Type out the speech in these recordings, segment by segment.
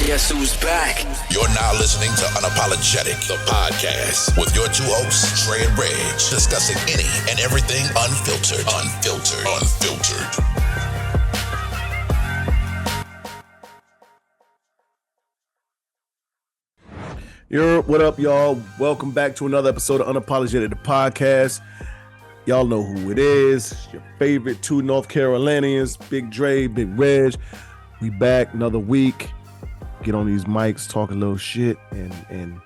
Guess who's back? You're now listening to Unapologetic, the podcast, with your two hosts, Trey and Reg, discussing any and everything unfiltered. What up, y'all? Welcome back to another episode of Unapologetic, the podcast. Y'all know who it is. Your favorite two North Carolinians, Big Dre, Big Reg. We back another week. Get on these mics, talk a little shit, and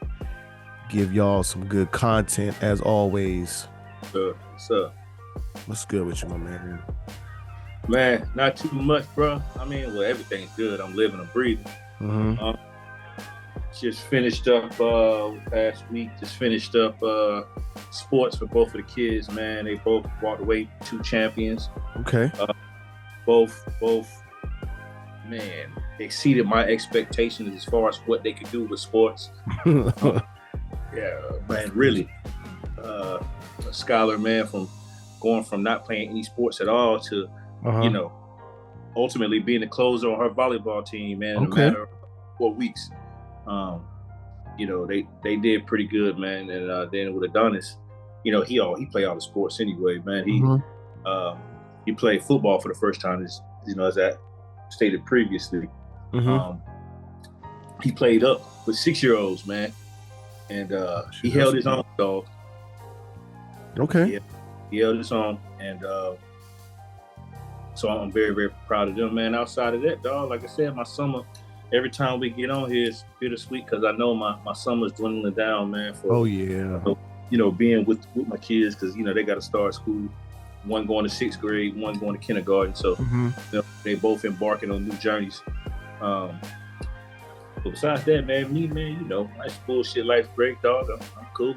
give y'all some good content as always. What's up? What's good with you, my man? Man, not too much, bro. I mean, well, everything's good. I'm living and breathing. Mm-hmm. Just finished up past week. Just finished up sports for both of the kids, man. They both walked away 2 champions. Okay. Both, man, exceeded my expectations as far as what they could do with sports. Yeah, man, really. Skylar, man, from going from not playing any sports at all to, ultimately being the closer on her volleyball team, man, in a matter of 4 weeks. They did pretty good, man. And then with Adonis, he played all the sports anyway, man. He played football for the first time, as I stated previously. Mm-hmm. He played up with 6-year-olds, man, and he held his own, dog. Okay. Yeah, he held his own, and so I'm very, very proud of them, man. Outside of that, dog, like I said, my summer. Every time we get on here, it's bittersweet because I know my summer's dwindling down, man. Being with my kids because they got to start school. One going to 6th grade, one going to kindergarten. So they both embarking on new journeys. But besides that, man, nice bullshit life, great, dog. I'm cool.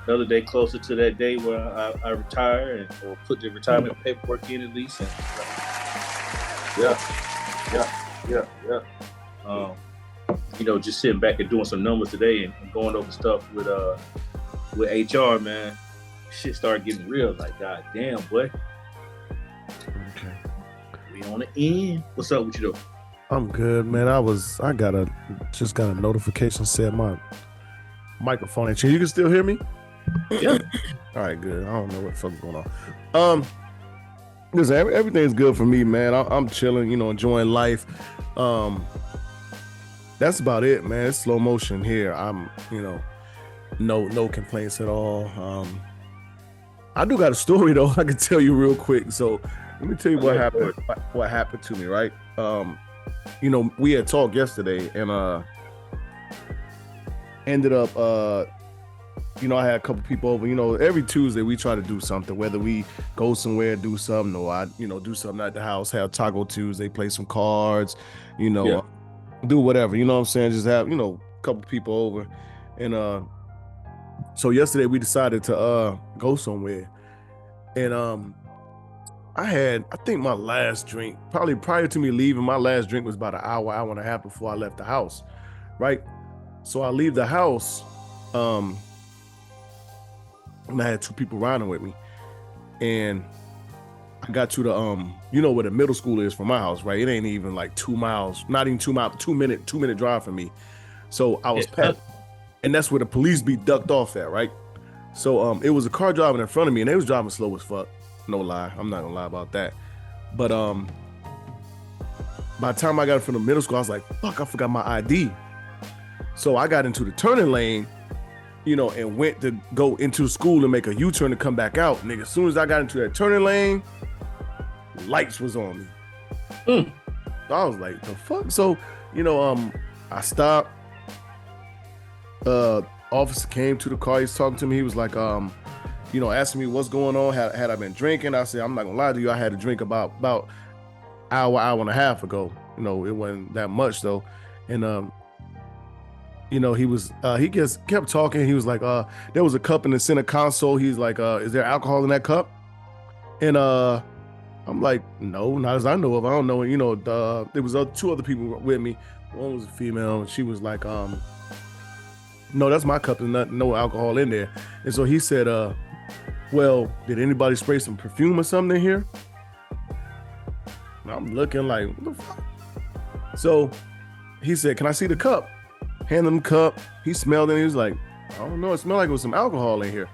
Another day closer to that day where I retire or put the retirement paperwork in at least. And, Yeah. Just sitting back and doing some numbers today and going over stuff with HR, man. Shit started getting real. Like, god damn, boy. Okay. We on the end. What's up with you though? I'm good, man. I got a notification said my microphone ain't changed. You can still hear me? Yeah. All right, good. I don't know what the fuck's going on. Listen, everything's good for me, man. I'm chilling, enjoying life. That's about it, man. It's slow motion here. I'm, no complaints at all. I do got a story though. I can tell you real quick. So let me tell you what happened. What happened to me, right? We had talked yesterday, and ended up, I had a couple people over. Every Tuesday we try to do something, whether we go somewhere, do something, or I, do something at the house, have Taco Tuesday, play some cards, do whatever, you know what I'm saying? Just have, a couple people over. And so yesterday we decided to go somewhere. And I think my last drink, probably prior to me leaving, my last drink was about an hour and a half before I left the house, right? So I leave the house, and I had 2 people riding with me, and I got to the where the middle school is from my house, right? It ain't even like 2 miles, not even 2 miles, 2 minute drive for me. So I was past, and that's where the police be ducked off at, right? So it was a car driving in front of me, and they was driving slow as fuck. No lie, I'm not gonna lie about that. But by the time I got from the middle school, I was like, fuck, I forgot my ID. So I got into the turning lane, and went to go into school and make a U-turn to come back out. Nigga, as soon as I got into that turning lane, lights was on me. So I was like, the fuck? So, I stopped. Officer came to the car. He's talking to me. He was like, asking me what's going on. Had I been drinking? I said, I'm not gonna lie to you. I had a drink about hour and a half ago. It wasn't that much though. And he just kept talking. He was like, there was a cup in the center console. He's like, is there alcohol in that cup? And I'm like, no, not as I know of. I don't know. There was 2 other people with me. One was a female, and she was like, no, that's my cup. There's no alcohol in there. And so he said, well, did anybody spray some perfume or something in here? And I'm looking like, what the fuck? So he said, "Can I see the cup?" Hand him the cup. He smelled it. And he was like, "I don't know. It smelled like it was some alcohol in here."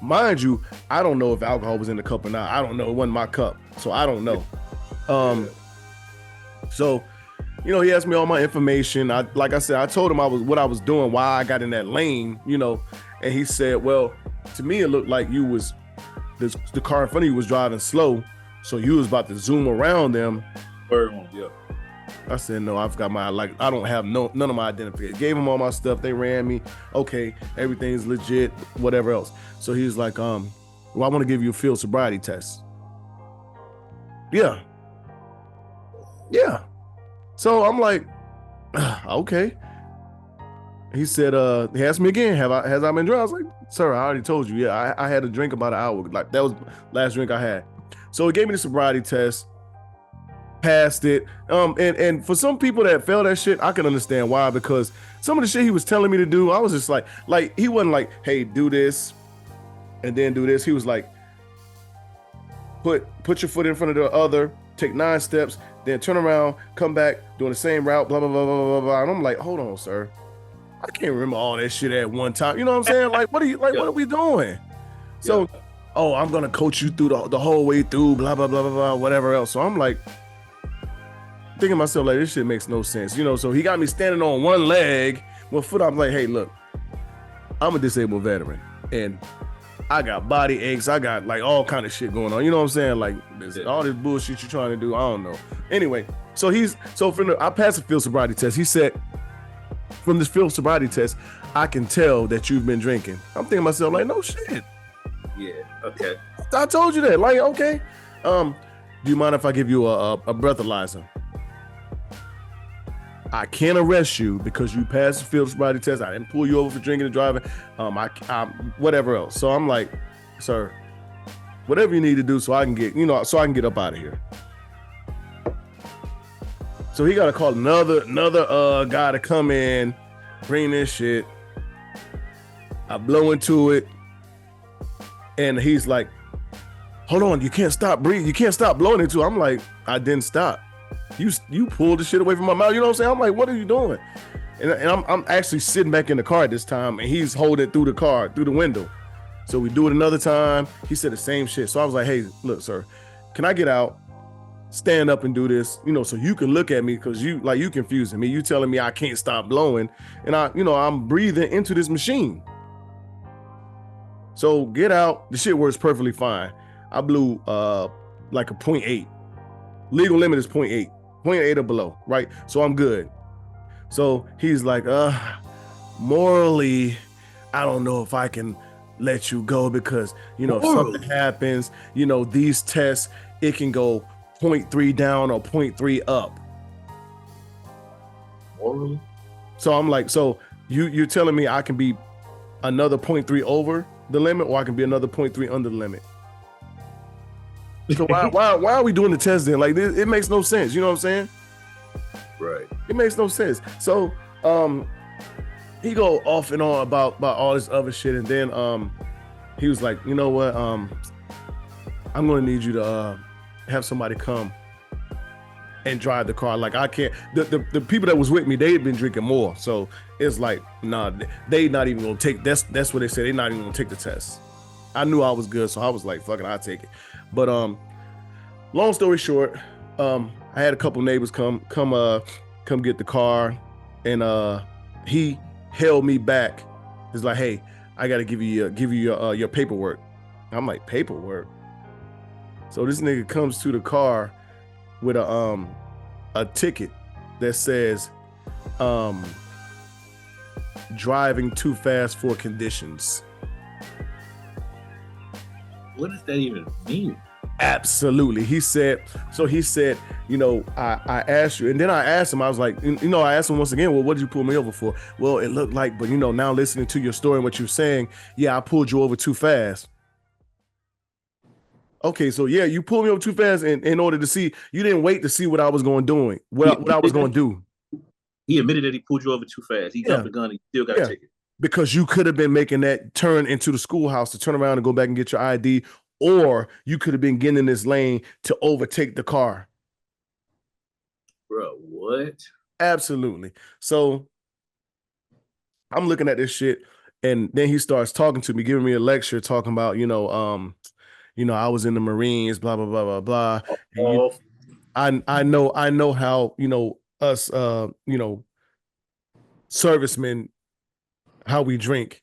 Mind you, I don't know if alcohol was in the cup or not. I don't know. It wasn't my cup, so I don't know. So, you know, he asked me all my information. Like I said, I told him what I was doing, why I got in that lane, you know, and he said, "Well, to me, it looked like the car in front of you was driving slow, so you was about to zoom around them." Yeah. I said, "No, I've got I don't have none of my identification." Gave him all my stuff. They ran me. Okay, everything's legit, whatever else. So he was like, well, I want to give you a field sobriety test. Yeah. So I'm like, okay. He said, he asked me again, has I been drunk? I was like, "Sir, I already told you. Yeah, I had a drink about an hour. Like that was last drink I had." So he gave me the sobriety test, passed it. And for some people that fail that shit, I can understand why, because some of the shit he was telling me to do, I was just like he wasn't like, "Hey, do this and then do this." He was like, put your foot in front of the other, take 9 steps, then turn around, come back, doing the same route, blah, blah, blah, blah, blah, blah. And I'm like, "Hold on, sir. I can't remember all that shit at one time." You know what I'm saying? Like, what are we doing? So, I'm going to coach you through the whole way through, blah, blah, blah, blah, blah, whatever else. So I'm like, thinking to myself, like, this shit makes no sense. You know, so he got me standing on one leg, one foot. I'm like, "Hey, look, I'm a disabled veteran and I got body aches. I got like all kind of shit going on." You know what I'm saying? Like all this bullshit you're trying to do. I don't know. Anyway, so I passed the field sobriety test. He said, "From this field sobriety test, I can tell that you've been drinking." I'm thinking to myself, like, no shit. Yeah. Okay. I told you that. Like, okay. Do you mind if I give you a breathalyzer? I can't arrest you because you passed the field sobriety test. I didn't pull you over for drinking and driving. I whatever else. So I'm like, "Sir, whatever you need to do so I can get up out of here." So he got to call another guy to come in, bring this shit. I blow into it, and he's like, "Hold on, you can't stop breathing. You can't stop blowing into it." I'm like, "I didn't stop. You pulled the shit away from my mouth." You know what I'm saying? I'm like, "What are you doing?" And I'm actually sitting back in the car at this time, and he's holding it through the window. So we do it another time. He said the same shit. So I was like, "Hey, look, sir, can I get out, stand up and do this, you know, so you can look at me, because you confusing me. You telling me I can't stop blowing, and I'm breathing into this machine. So get out." The shit works perfectly fine. I blew like a 0.8. Legal limit is 0.8. 0.8 or below, right? So I'm good. So he's like, "Morally, I don't know if I can let you go, because, you know, if something happens, you know, these tests, it can go 0.3 down or 0.3 up." Morally? So I'm like, "So you're telling me I can be another 0.3 over the limit, or I can be another 0.3 under the limit?" So why are we doing the test then? Like, it makes no sense. You know what I'm saying? Right. It makes no sense. So he go off and on about all this other shit, and then he was like, "You know what? I'm gonna need you to have somebody come and drive the car. Like, I can't." The people that was with me, they had been drinking more, so it's like, nah, they not even gonna take. That's what they said. They not even gonna take the test. I knew I was good, so I was like, "Fuck it, I'll take it." But long story short, I had a couple neighbors come get the car, and he held me back. He's like, "Hey, I gotta give you your paperwork." I'm like, "Paperwork?" So this nigga comes to the car with a ticket that says driving too fast for conditions. What does that even mean? Absolutely. He said, "You know, I asked you," and then I asked him, I was like, I asked him once again, "Well, what did you pull me over for?" "Well, it looked like, but, you know, now listening to your story and what you're saying, yeah, I pulled you over too fast." Okay, so yeah, you pulled me over too fast in order to see, you didn't wait to see what I was going to do. He admitted that he pulled you over too fast. He jumped the gun. He still got a ticket. Because you could have been making that turn into the schoolhouse to turn around and go back and get your ID, or you could have been getting in this lane to overtake the car. Bro, what? Absolutely. So I'm looking at this shit, and then he starts talking to me, giving me a lecture, talking about, I was in the Marines, blah blah blah blah blah. And I know how, us servicemen, how we drink.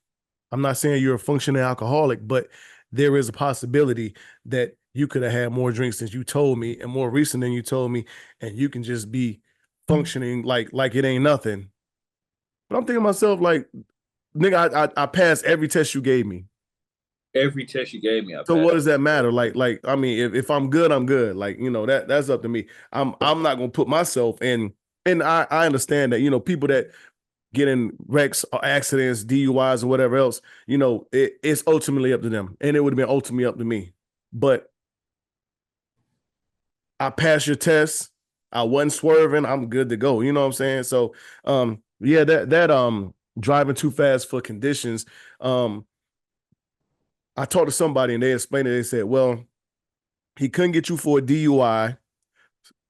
I'm not saying you're a functioning alcoholic, but there is a possibility that you could have had more drinks than you told me and more recent than you told me, and you can just be functioning like it ain't nothing. But I'm thinking to myself, like, nigga, I passed every test you gave me. Every test you gave me, I So passed. what does that matter? Like, I mean, if I'm good, I'm good. Like, that's up to me. I'm not gonna put myself in, and I understand that, people that get in wrecks or accidents, DUIs or whatever else, it's ultimately up to them. And it would have been ultimately up to me. But I passed your test. I wasn't swerving. I'm good to go. You know what I'm saying? So yeah, that driving too fast for conditions. I talked to somebody and they explained it. They said, well, he couldn't get you for a DUI,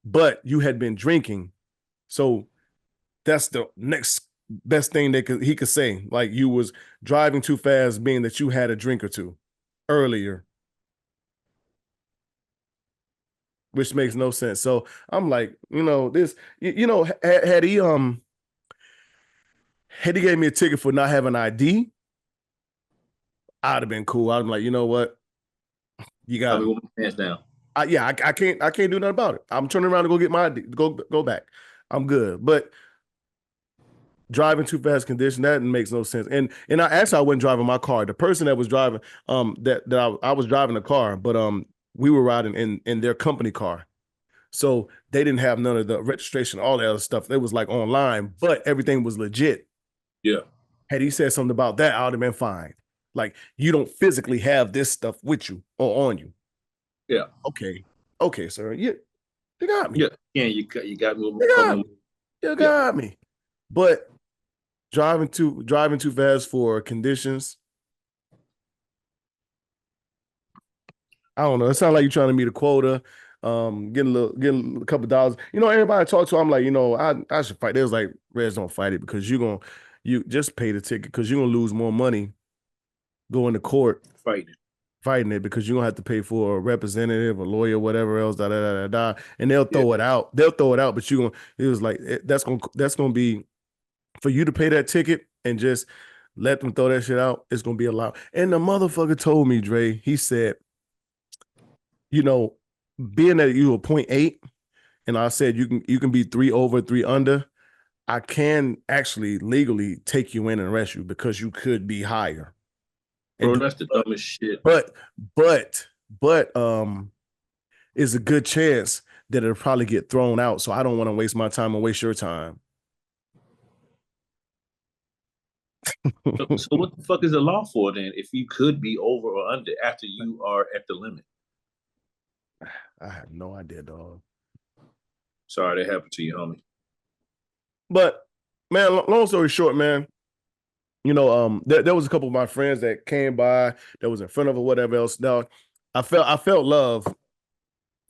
but you had been drinking. So that's the next best thing he could say. Like, you was driving too fast, being that you had a drink or two earlier, which makes no sense. So I'm like, this, had he gave me a ticket for not having ID, I'd have been cool. I'd be like, you know what, you got me. Hands down. I can't do nothing about it. I'm turning around to go get my ID, go back. I'm good. But driving too fast condition, that makes no sense. And I wasn't driving my car. The person that was driving, I was driving the car, but we were riding in their company car. So they didn't have none of the registration, all that other stuff. It was like online, but everything was legit. Yeah. Had he said something about that, I would have been fine. Like, you don't physically have this stuff with you or on you. Yeah. Okay, sir. You got me. Yeah, you got me. You got me. But driving too fast for conditions, I don't know. It sounds like you're trying to meet a quota, getting a couple dollars. Everybody I talk to, I'm like, I should fight. They was like, Reds, don't fight it, because you just pay the ticket, because you're gonna lose more money going to court fighting it, because you're gonna have to pay for a representative, a lawyer, whatever else, and they'll throw it out. They'll throw it out, but it was like, that's gonna be, for you to pay that ticket and just let them throw that shit out, it's gonna be a lot. And the motherfucker told me, Dre, he said, being that you were 0.8, and I said you can be 3 over, 3 under, I can actually legally take you in and arrest you, because you could be higher. Bro, that's the dumbest shit. But it's a good chance that it'll probably get thrown out. So I don't want to waste my time and waste your time. So what the fuck is the law for then, if you could be over or under after you are at the limit? I have no idea, dog. Sorry that happened to you, homie. But man, long story short, man, there was a couple of my friends that came by that was in front of or whatever else. Now, I felt love.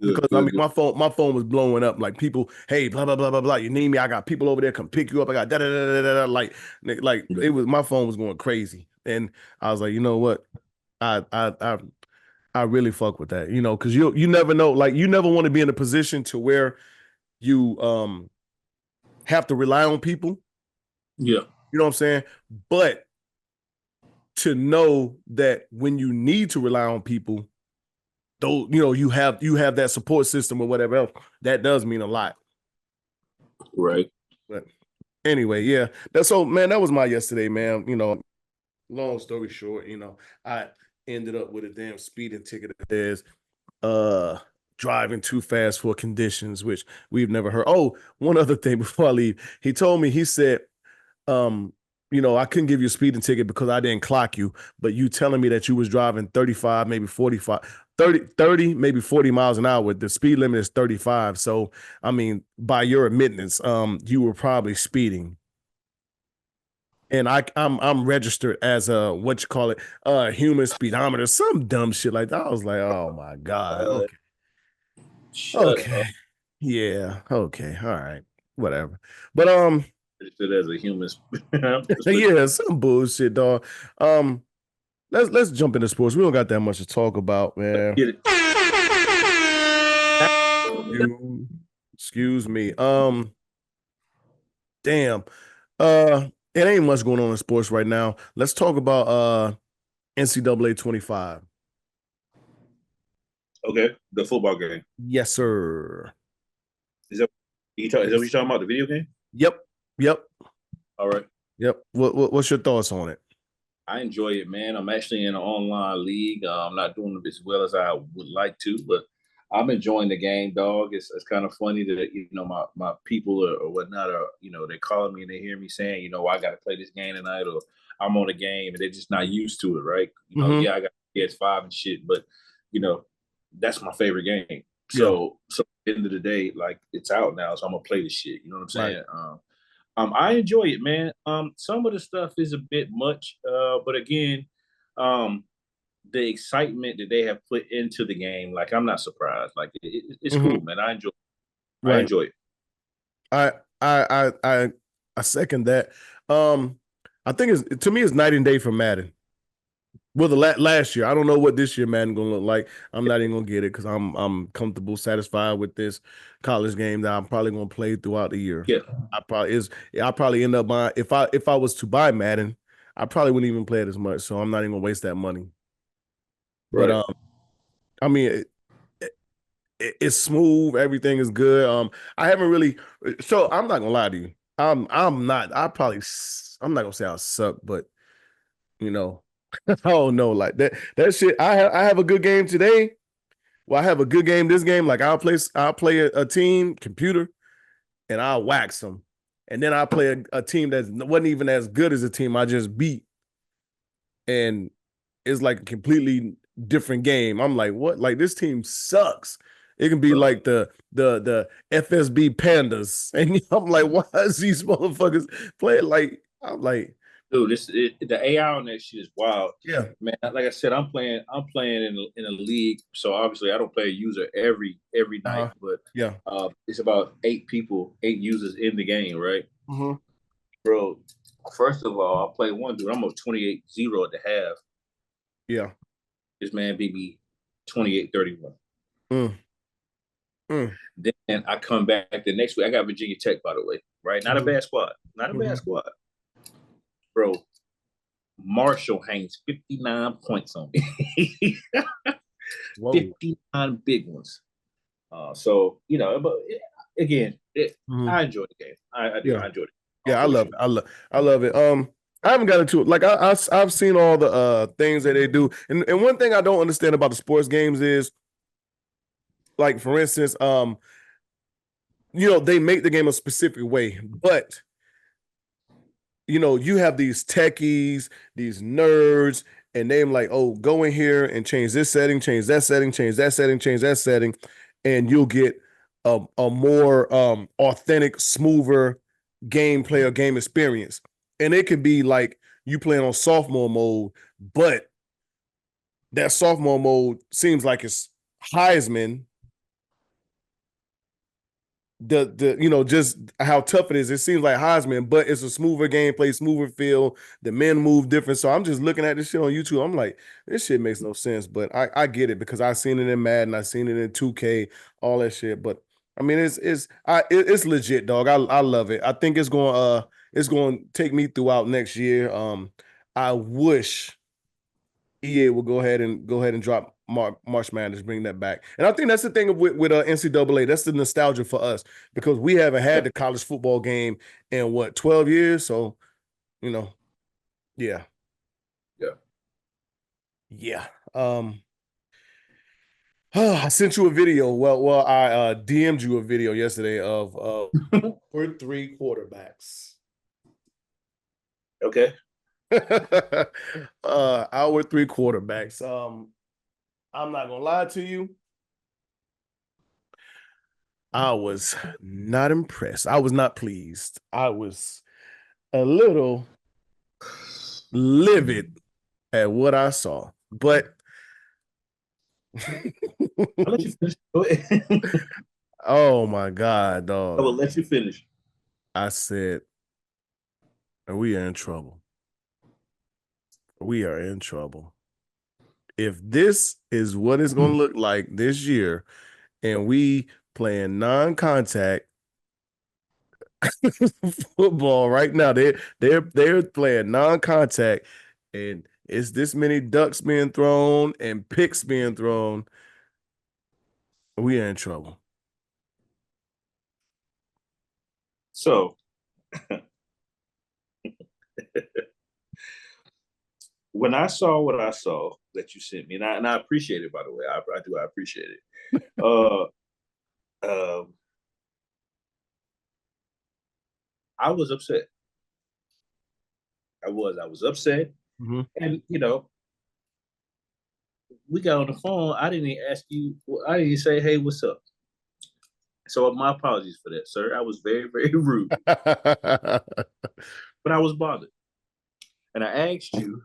Because I mean, my phone was blowing up. Like, people, hey, blah blah blah blah blah. You need me? I got people over there come pick you up. I got da da da da da. Like it was, my phone was going crazy, and I was like, you know what, I really fuck with that, because you never know. Like, you never want to be in a position to where you have to rely on people. Yeah, you know what I'm saying. But to know that when you need to rely on people, though, you have that support system or whatever else, that does mean a lot. Right. But anyway, yeah. That was my yesterday, man. Long story short, I ended up with a damn speeding ticket that says driving too fast for conditions, which we've never heard. Oh, one other thing before I leave. He told me, he said, I couldn't give you a speeding ticket because I didn't clock you, but you telling me that you was driving 35, maybe 45, 30, maybe 40 miles an hour. The speed limit is 35. So, I mean, by your admittance, you were probably speeding. And I'm registered as a, human speedometer, some dumb shit like that. I was like, oh my God. Okay. Okay. Yeah. Okay. All right. whatever. But as a human. yeah, some bullshit, dog. Let's jump into sports. We don't got that much to talk about, man. Get it. Excuse me. Damn. It ain't much going on in sports right now. Let's talk about NCAA 25. Okay, the football game. Yes, sir. Is that what you're talking about? The video game? Yep. All right. Yep. What's your thoughts on it? I enjoy it, man. I'm actually in an online league. I'm not doing it as well as I would like to, but I'm enjoying the game, dog. It's kind of funny that my people or whatnot are they're calling me and they hear me saying I got to play this game tonight or I'm on a game and they're just not used to it, right? Yeah, I got PS5 and shit, but that's my favorite game. So at the end of the day, like it's out now, so I'm gonna play the shit. You know what I'm saying? Right. I enjoy it, man. Some of the stuff is a bit much, but again, the excitement that they have put into the game, like I'm not surprised. Like it's cool, man. I enjoy it. Right. I enjoy it. I second that. I think to me it's night and day for Madden. Well, the last year, I don't know what this year Madden gonna look like. I'm not even gonna get it because I'm comfortable, satisfied with this college game that I'm probably gonna play throughout the year. Yeah, I probably end up buying if I was to buy Madden, I probably wouldn't even play it as much. So I'm not even gonna waste that money. Right. But I mean, it's smooth. Everything is good. I haven't really. So I'm not gonna lie to you. I'm not. I'm not gonna say I suck, but I don't know, like that shit. I have a good game today. Well, I have a good game this game. Like I'll play a team computer, and I'll wax them, and then I'll play a team that wasn't even as good as a team I just beat, and it's like a completely different game. I'm like, what? Like this team sucks. It can be like the FSB Pandas, and I'm like, why is these motherfuckers playing like? I'm like. Dude, the AI on that shit is wild. Yeah, man. Like I said, I'm playing in a league, so obviously I don't play a user every night, but it's about 8 users in the game, right? Mm-hmm. Bro, first of all, I play one dude. I'm a 28-0 at the half. Yeah, this man beat me 28-31. Then I come back the next week. I got Virginia Tech, by the way, right? Not a bad squad. Not a bad squad. Bro, Marshall hangs 59 points on me. 59 big ones. So, but again, I enjoy the game. I do. I enjoyed it. Yeah, I love it. I love it. I haven't got into it. Like I've seen all the things that they do. And one thing I don't understand about the sports games is, like, for instance, they make the game a specific way, but you have these techies, these nerds, and they're like, oh, go in here and change this setting, change that setting, change that setting, change that setting, and you'll get a more authentic, smoother gameplay or game experience. And it could be like you playing on sophomore mode, but that sophomore mode seems like it's Heisman. Just how tough it is. It seems like Heisman, but it's a smoother gameplay, smoother feel. The men move different. So I'm just looking at this shit on YouTube. I'm like, this shit makes no sense, but I get it because I've seen it in Madden, I've seen it in 2K, all that shit. But I mean, it's legit, dog. I love it. I think it's going to take me throughout next year. I wish EA will go ahead and drop March Madness, bring that back. And I think that's the thing with NCAA. That's the nostalgia for us because we haven't had the college football game in 12 years. So, yeah. I sent you a video. Well, I DM'd you a video yesterday of we're 3 quarterbacks. Okay. Our 3 quarterbacks. I'm not gonna lie to you. I was not impressed. I was not pleased. I was a little livid at what I saw. But I'll let you finish. oh my God, dog. I will let you finish. I said, we are in trouble. We are in trouble. If this is what it's going to look like this year, and we playing non-contact football right now, they're playing non-contact, and it's this many ducks being thrown and picks being thrown, we are in trouble. So when I saw what I saw that you sent me, and I appreciate it, by the way, I appreciate it. I was upset. I was upset, and we got on the phone. I didn't even ask you. I didn't even say, "Hey, what's up?" So my apologies for that, sir. I was very, very rude, but I was bothered, and I asked you,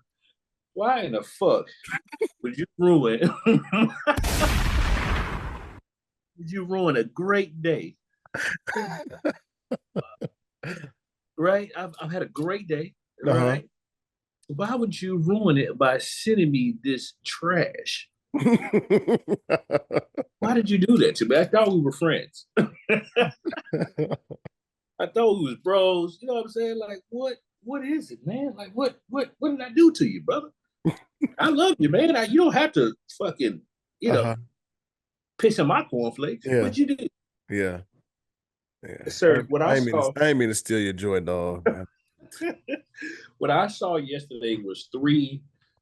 "Why in the fuck would you ruin? Would you ruin a great day?" Right? I've had a great day. Right? Why would you ruin it by sending me this trash? Why did you do that to me? I thought we were friends. I thought we was bros. You know what I'm saying? Like, what is it, man? Like, what did I do to you, brother? I love you, man. You don't have to fucking, piss in my cornflakes. Yeah. What you did? Yeah. Sir, I ain't mean to steal your joy, dog. What I saw yesterday was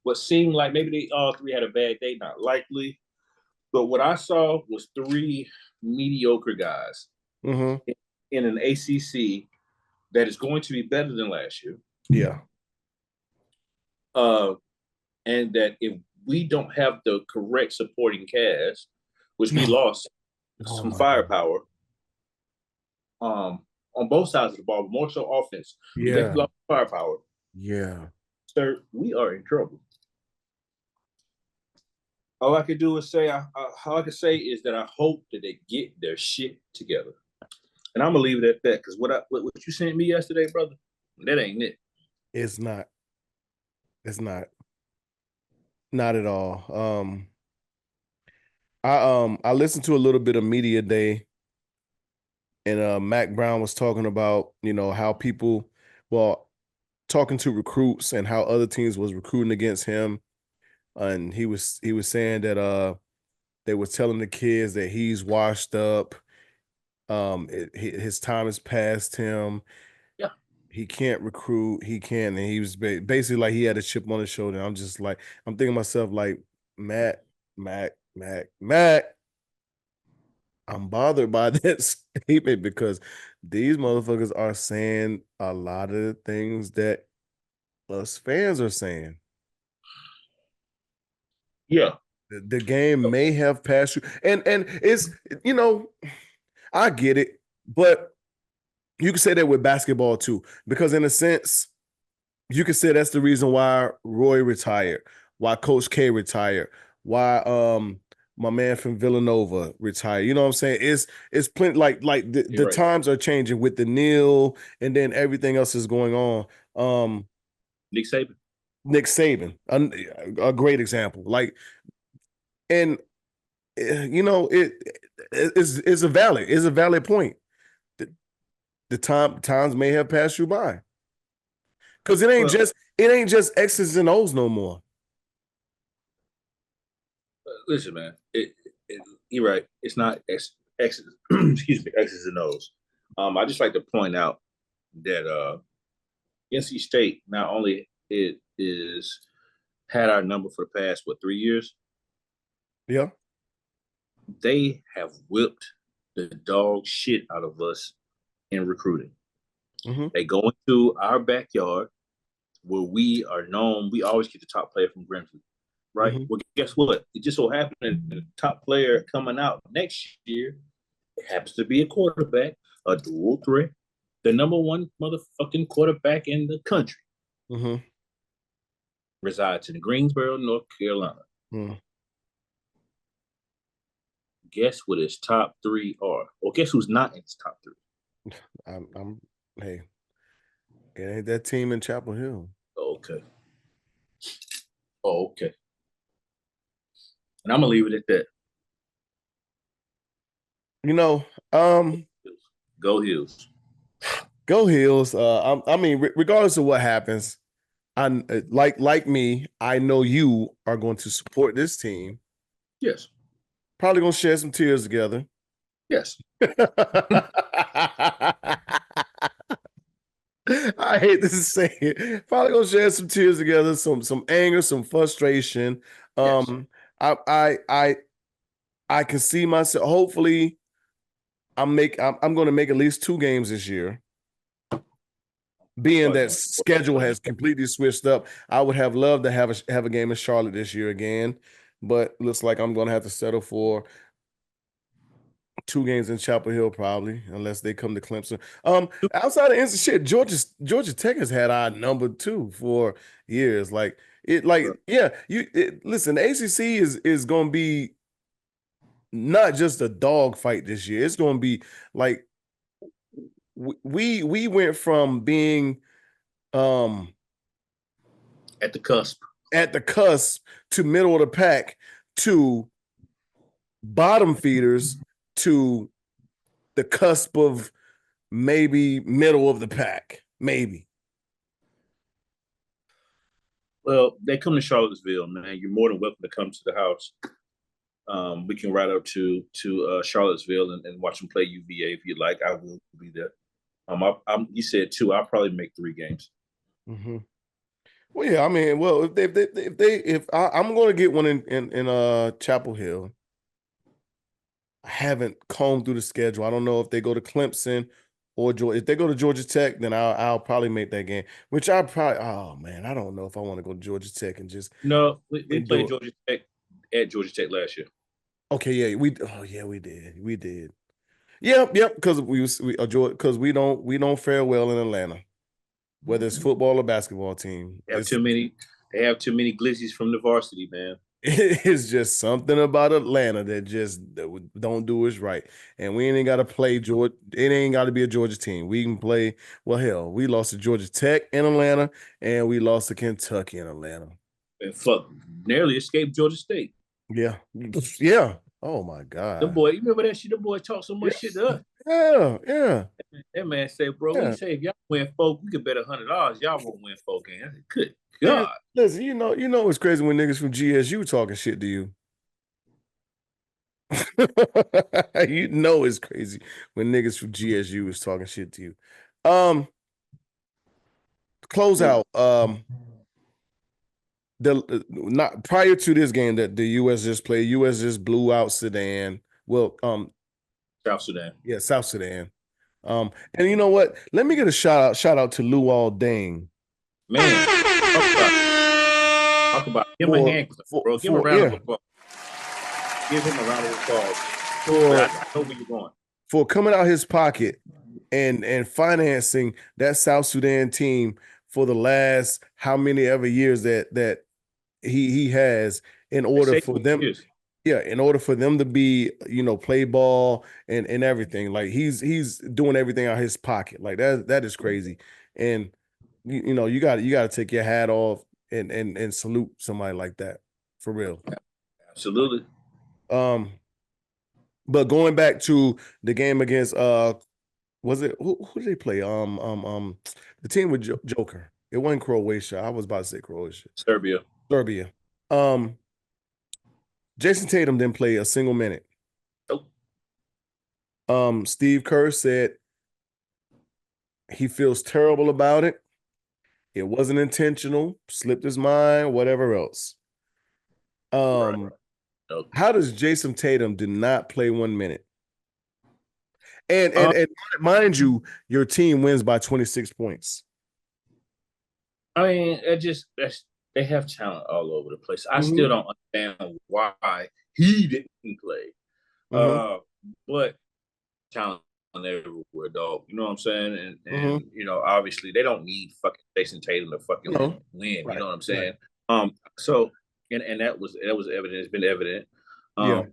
what seemed like maybe they all three had a bad day, not likely. But what I saw was three mediocre guys in an ACC that is going to be better than last year. Yeah. And that if we don't have the correct supporting cast, which we lost some firepower on both sides of the ball, but more so offense. Yeah. We lost firepower. Yeah. Sir, we are in trouble. All I can do is say, all I can say is that I hope that they get their shit together. And I'm gonna leave it at that, because what you sent me yesterday, brother, that ain't it. It's not. It's not. Not at all. I listened to a little bit of Media Day, and Mac Brown was talking about, how people, talking to recruits and how other teams was recruiting against him, and he was saying that they were telling the kids that he's washed up. His time has passed him. Yeah. He can't recruit. He can't. And he was basically like he had a chip on his shoulder. I'm just like, I'm thinking to myself, like, Mac. I'm bothered by that statement, because these motherfuckers are saying a lot of the things that us fans are saying. Yeah. The game may have passed you. And it's, I get it, but you can say that with basketball too, because in a sense, you can say that's the reason why Roy retired, why Coach K retired, why my man from Villanova retired. You know what I'm saying? It's plenty, like the right. Times are changing with the Neil, and then everything else is going on. Nick Saban, a great example. Like, and it's a valid point. The times may have passed you by, because it ain't just X's and O's no more. Listen, man, you're right. It's not X's, excuse me, X's and O's. I just like to point out that NC State not only it is had our number for the past 3 years. Yeah, they have whipped the dog shit out of us in recruiting. They go into our backyard where we are known. We always get the top player from Grimsley, right? Well, guess what? It just so happened that the top player coming out next year, it happens to be a quarterback, a dual threat, the number one motherfucking quarterback in the country. Resides in Greensboro, North Carolina. Guess what his top three are? Or guess who's not in his top three? Hey, it ain't that team in Chapel Hill. Okay. Oh, okay. And I'm gonna leave it at that. Go Hills. Go Hills. I mean, regardless of what happens, I like me. I know you are going to support this team. Yes. Probably gonna shed some tears together. Yes. I hate to say it. Probably gonna shed some tears together, some anger, some frustration. Yes. I can see myself. Hopefully, I'm going to make at least 2 games this year. Being that schedule has completely switched up, I would have loved to have a game in Charlotte this year again, but looks like I'm going to have to settle for 2 games in Chapel Hill probably, unless they come to Clemson. Outside of instant shit, Georgia Tech has had our number 2 for years. Like yeah, listen, the ACC is going to be not just a dog fight this year. It's going to be like we went from being at the cusp to middle of the pack to bottom feeders to the cusp of maybe middle of the pack, maybe. Well, they come to Charlottesville, man. You're more than welcome to come to the house. We can ride up to Charlottesville and watch them play UVA if you'd like. I will be there. You said 2. I'll probably make 3 games. Mm-hmm. Well, yeah. I mean, well, I'm going to get one in Chapel Hill. I haven't combed through the schedule. I don't know if they go to Clemson or Georgia. If they go to Georgia Tech, then I'll probably make that game. Which I probably. Oh man, I don't know if I want to go to Georgia Tech and just. No, we played Georgia Tech at Georgia Tech last year. Okay, yeah, we did. Yep, because because we don't fare well in Atlanta, whether it's football or basketball team. They have too many glizzies from the varsity, man. It's just something about Atlanta that don't do us right, and we ain't got to play Georgia. It ain't got to be a Georgia team. We can play. Well, hell, we lost to Georgia Tech in Atlanta, and we lost to Kentucky in Atlanta, and nearly escaped Georgia State. Yeah, yeah. Oh my God. The boy, you remember that shit? The boy talked so much shit to us. Yeah. That man said, bro, we say if y'all win 4, we could bet $100. Y'all won't win 4 games. I said, good God. Listen, you know it's crazy when niggas from GSU talking shit to you. You know it's crazy when niggas from GSU is talking shit to you. Close out. Not prior to this game that the U.S. just played. U.S. just blew out Sudan. Well, South Sudan. Yeah, South Sudan. And you know what? Let me get a shout out to Luol Deng. Man, talk about give him a hand, bro. Give him a round of applause. Give him a round of applause. I know where you're going. For coming out his pocket and financing that South Sudan team for the last how many ever years that he has in order for them. Yeah, in order for them to be, play ball and everything. Like he's doing everything out of his pocket. Like that is crazy. And you got to take your hat off and salute somebody like that for real. Absolutely. But going back to the game against was it who did they play? The team with Joker. It wasn't Croatia. I was about to say Croatia. Serbia. Jason Tatum didn't play a single minute. Nope. Steve Kerr said he feels terrible about it. It wasn't intentional, slipped his mind, whatever else. Right. Nope. How does Jason Tatum do not play 1 minute? And mind you, your team wins by 26 points. I mean, they have talent all over the place. I still don't understand why he didn't play. But talent everywhere, dog. You know what I'm saying? And obviously they don't need fucking Jason Tatum to fucking win. Right. You know what I'm saying? Right. So that was evident. It's been evident. I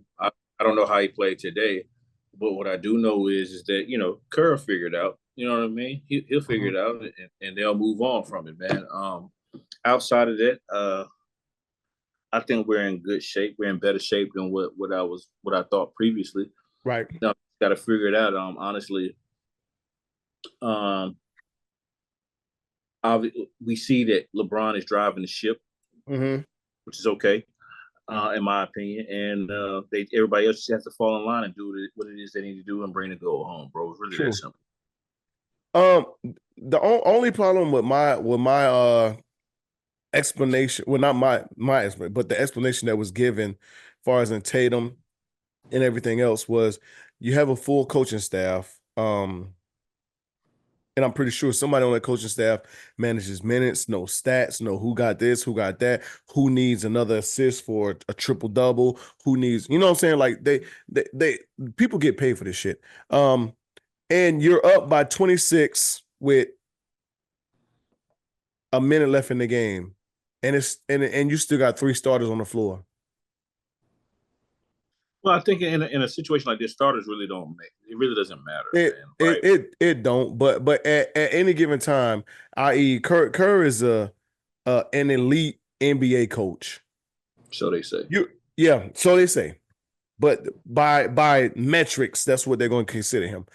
don't know how he played today, but what I do know is that Kerr figured out You know what I mean? He'll figure it out, and they'll move on from it, man. Outside of that, I think we're in good shape. We're in better shape than what I thought previously. Right. Now, got to figure it out. Honestly, we see that LeBron is driving the ship, which is okay, in my opinion. And everybody else just has to fall in line and do what it is they need to do and bring the goal home, bro. It's really that simple. The only problem with my explanation, well, not my explanation, but the explanation that was given, as far as in Tatum and everything else, was you have a full coaching staff. And I'm pretty sure somebody on that coaching staff manages minutes, know stats, know who got this, who got that, who needs another assist for a triple double, who needs, you know what I'm saying? Like they people get paid for this shit. And you're up by 26 with a minute left in the game, and you still got 3 starters on the floor. Well, I think in a situation like this, starters really don't make it. Really doesn't matter. It don't. But at any given time, i.e., Kerr is an elite NBA coach. So they say. So they say. But by metrics, that's what they're going to consider him.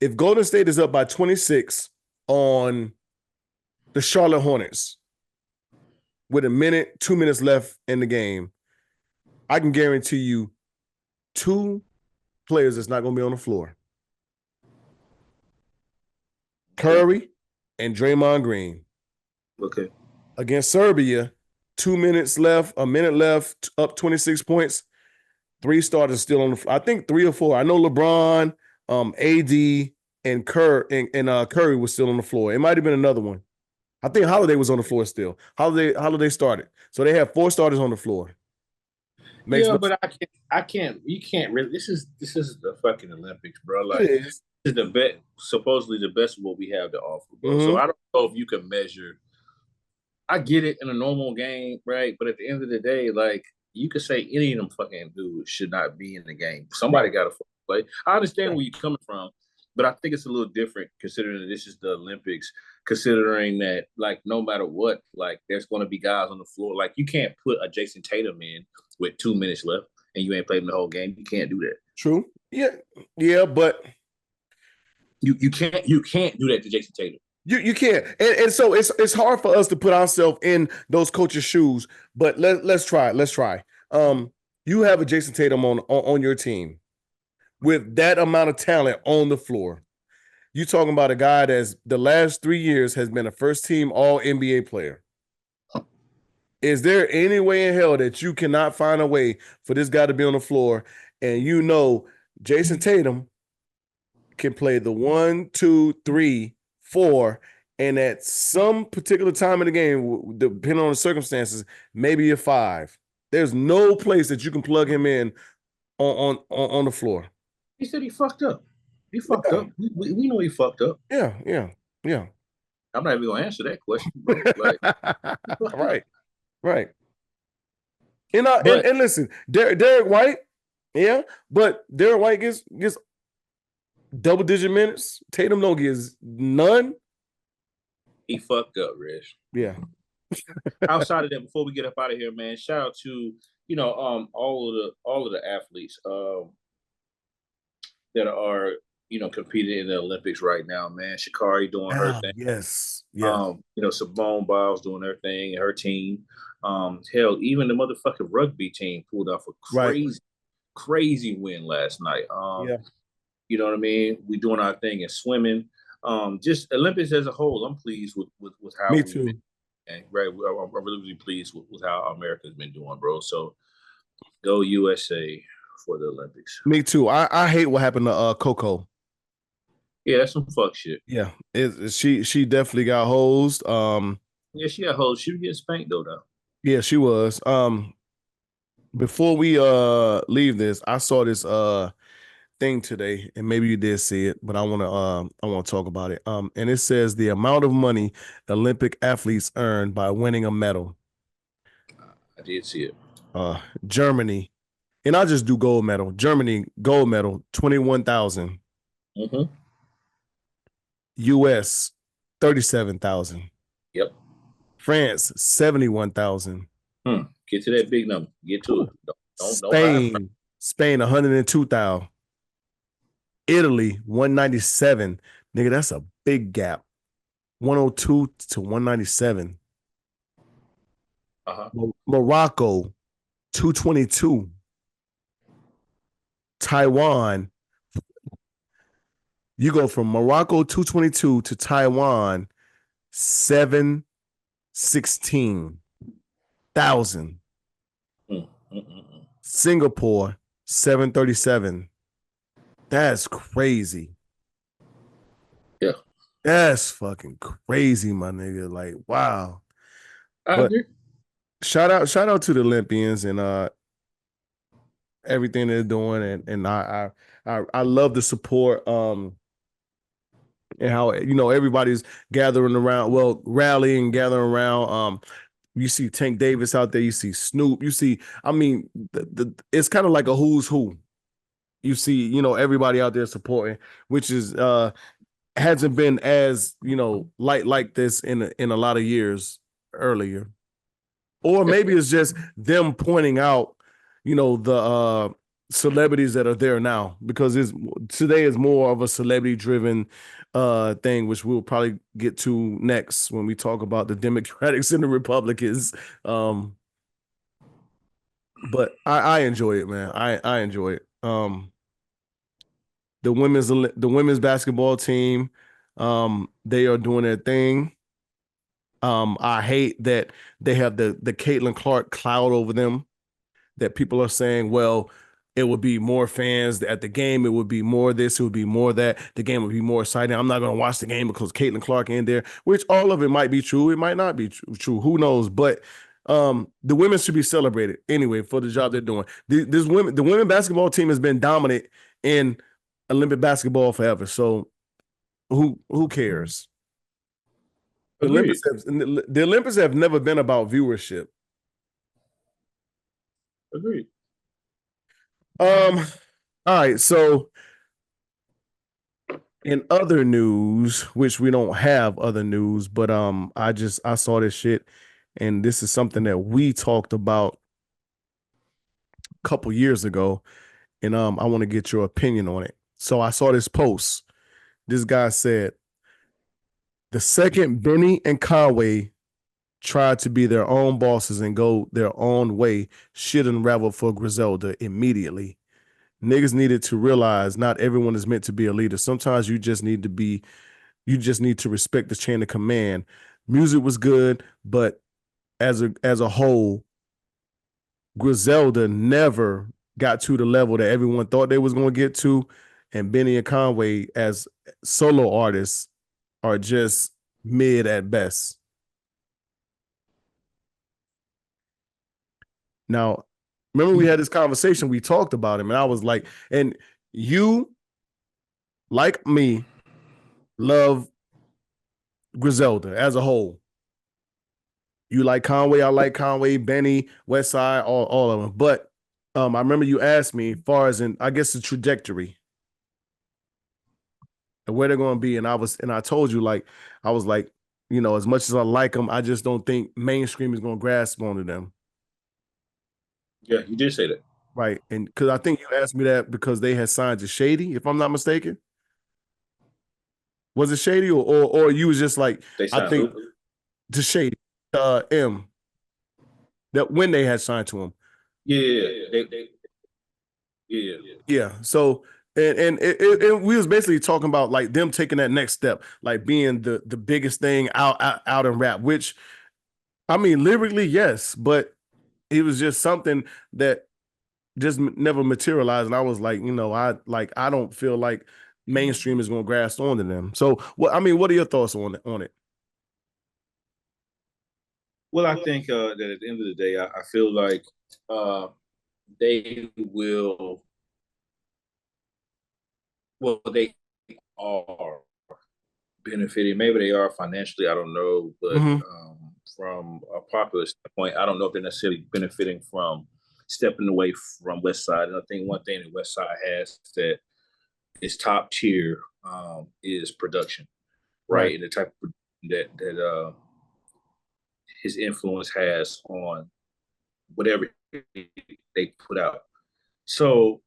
If Golden State is up by 26 on the Charlotte Hornets with 2 minutes left in the game, I can guarantee you 2 players that's not going to be on the floor. Curry and Draymond Green. Okay. Against Serbia, 2 minutes left, a minute left, up 26 points. 3 starters still on the floor. I think 3 or 4. I know LeBron, AD, and Curry was still on the floor. It might have been another one. I think Holiday was on the floor still. Holiday started. So they have 4 starters on the floor. But I can't. You can't really. This is the fucking Olympics, bro. Like, this is the best, supposedly the best of what we have to offer, bro. So I don't know if you can measure. I get it in a normal game, right? But at the end of the day, like, you could say any of them fucking dudes should not be in the game. Somebody got to play. I understand where you're coming from, but I think it's a little different considering that this is the Olympics, considering that, like, no matter what, like, there's going to be guys on the floor. Like, you can't put a Jason Tatum in with 2 minutes left and you ain't played him the whole game. You can't do that. True. Yeah, but you can't do that to Jason Tatum. You can't. And so it's hard for us to put ourselves in those coaches' shoes, but let's try. You have a Jason Tatum on your team with that amount of talent on the floor. You're talking about a guy that's the last 3 years has been a first-team All-NBA player. Is there any way in hell that you cannot find a way for this guy to be on the floor, and you know Jason Tatum can play the 1, 2, 3, 4, and at some particular time in the game, depending on the circumstances, maybe a 5. There's no place that you can plug him in on the floor. He said he fucked up. He fucked up. We know he fucked up. Yeah. I'm not even gonna answer that question, bro. Like, right. And listen, Derek White, but Derek White gets double-digit minutes. Tatum no gets none. He fucked up, Rich. Yeah. Outside of that, before we get up out of here, man, shout out to all of the athletes that are competing in the Olympics right now, man. Sha'Carri doing her thing. Yes. Simone Biles doing her thing, her team. Hell, even the motherfucking rugby team pulled off a crazy win last night. You know what I mean? We doing our thing in swimming. Just Olympics as a whole, I'm pleased with how. Me too. I'm really pleased with how America's been doing, bro. So go USA for the Olympics. Me too. I hate what happened to Coco. Yeah, that's some fuck shit. Yeah, she definitely got hosed. Yeah, she got hosed. She was getting spanked though. Yeah, she was. Before we leave this, I saw this thing today, and maybe you did see it, but I want to talk about it. And it says the amount of money Olympic athletes earn by winning a medal. I did see it. Germany, and I'll just do gold medal. Germany gold medal, $21,000. U.S. 37,000. Yep. France 71,000. Get to that big number. Get to it. Don't buy. Spain 102,000. Italy 197. Nigga, that's a big gap. 102 to 197. Morocco 222. Taiwan. You go from Morocco 222 to Taiwan 716,000. Singapore 737. That's crazy. Yeah. That's fucking crazy, my nigga. Like, wow. I agree. Shout out to the Olympians and everything they're doing, and I love the support and how everybody's gathering around, rallying, gathering around. You see Tank Davis out there, you see Snoop, you see, I mean, it's kind of like a who's who. You see, everybody out there supporting, which is hasn't been as like this in a lot of years earlier. Or maybe it's just them pointing out, the celebrities that are there now, because today is more of a celebrity driven thing, which we'll probably get to next when we talk about the Democrats and the Republicans. But I enjoy it, man. I enjoy it. The women's basketball team, they are doing their thing. I hate that they have the Caitlin Clark cloud over them, that people are saying, well, it would be more fans at the game. It would be more this. It would be more that. The game would be more exciting. I'm not going to watch the game because Caitlin Clark in there, which all of it might be true. It might not be true. Who knows? But the women should be celebrated anyway for the job they're doing. The women basketball team has been dominant in Olympic basketball forever. So who cares? The Olympics have never been about viewership. Agreed. All right, so in other news, which we don't have other news, but I saw this shit, and this is something that we talked about a couple years ago, and I want to get your opinion on it. So I saw this post. This guy said, the second Benny and Conway tried to be their own bosses and go their own way, shit unraveled for Griselda immediately. Niggas needed to realize not everyone is meant to be a leader. Sometimes you just need to respect the chain of command. Music was good, but as a whole, Griselda never got to the level that everyone thought they was going to get to, and Benny and Conway as solo artists are just mid at best. Now, remember we had this conversation, we talked about him, and I was like, and you, like me, love Griselda as a whole. You like Conway, I like Conway, Benny, Westside, all of them. But I remember you asked me, as far as I guess the trajectory and where they're going to be, and I told you, I was like, as much as I like them, I just don't think mainstream is going to grasp onto them. Yeah, you did say that. Right. And because I think you asked me that because they had signed to Shady, if I'm not mistaken. Was it Shady or you was just like, I think to Shady, M, that when they had signed to him. Yeah. So, and we was basically talking about like them taking that next step, like being the biggest thing out in rap, which, I mean, lyrically, yes, but it was just something that just never materialized. And I was like, I don't feel like mainstream is going to grasp onto them. So, what are your thoughts on it? Well, I think that at the end of the day, I feel like they will. Well, they are benefiting. Maybe they are financially. I don't know, but from a popular standpoint, I don't know if they're necessarily benefiting from stepping away from Westside. And I think one thing that Westside has that is top tier is production. right? And the type of that his influence has on whatever they put out. So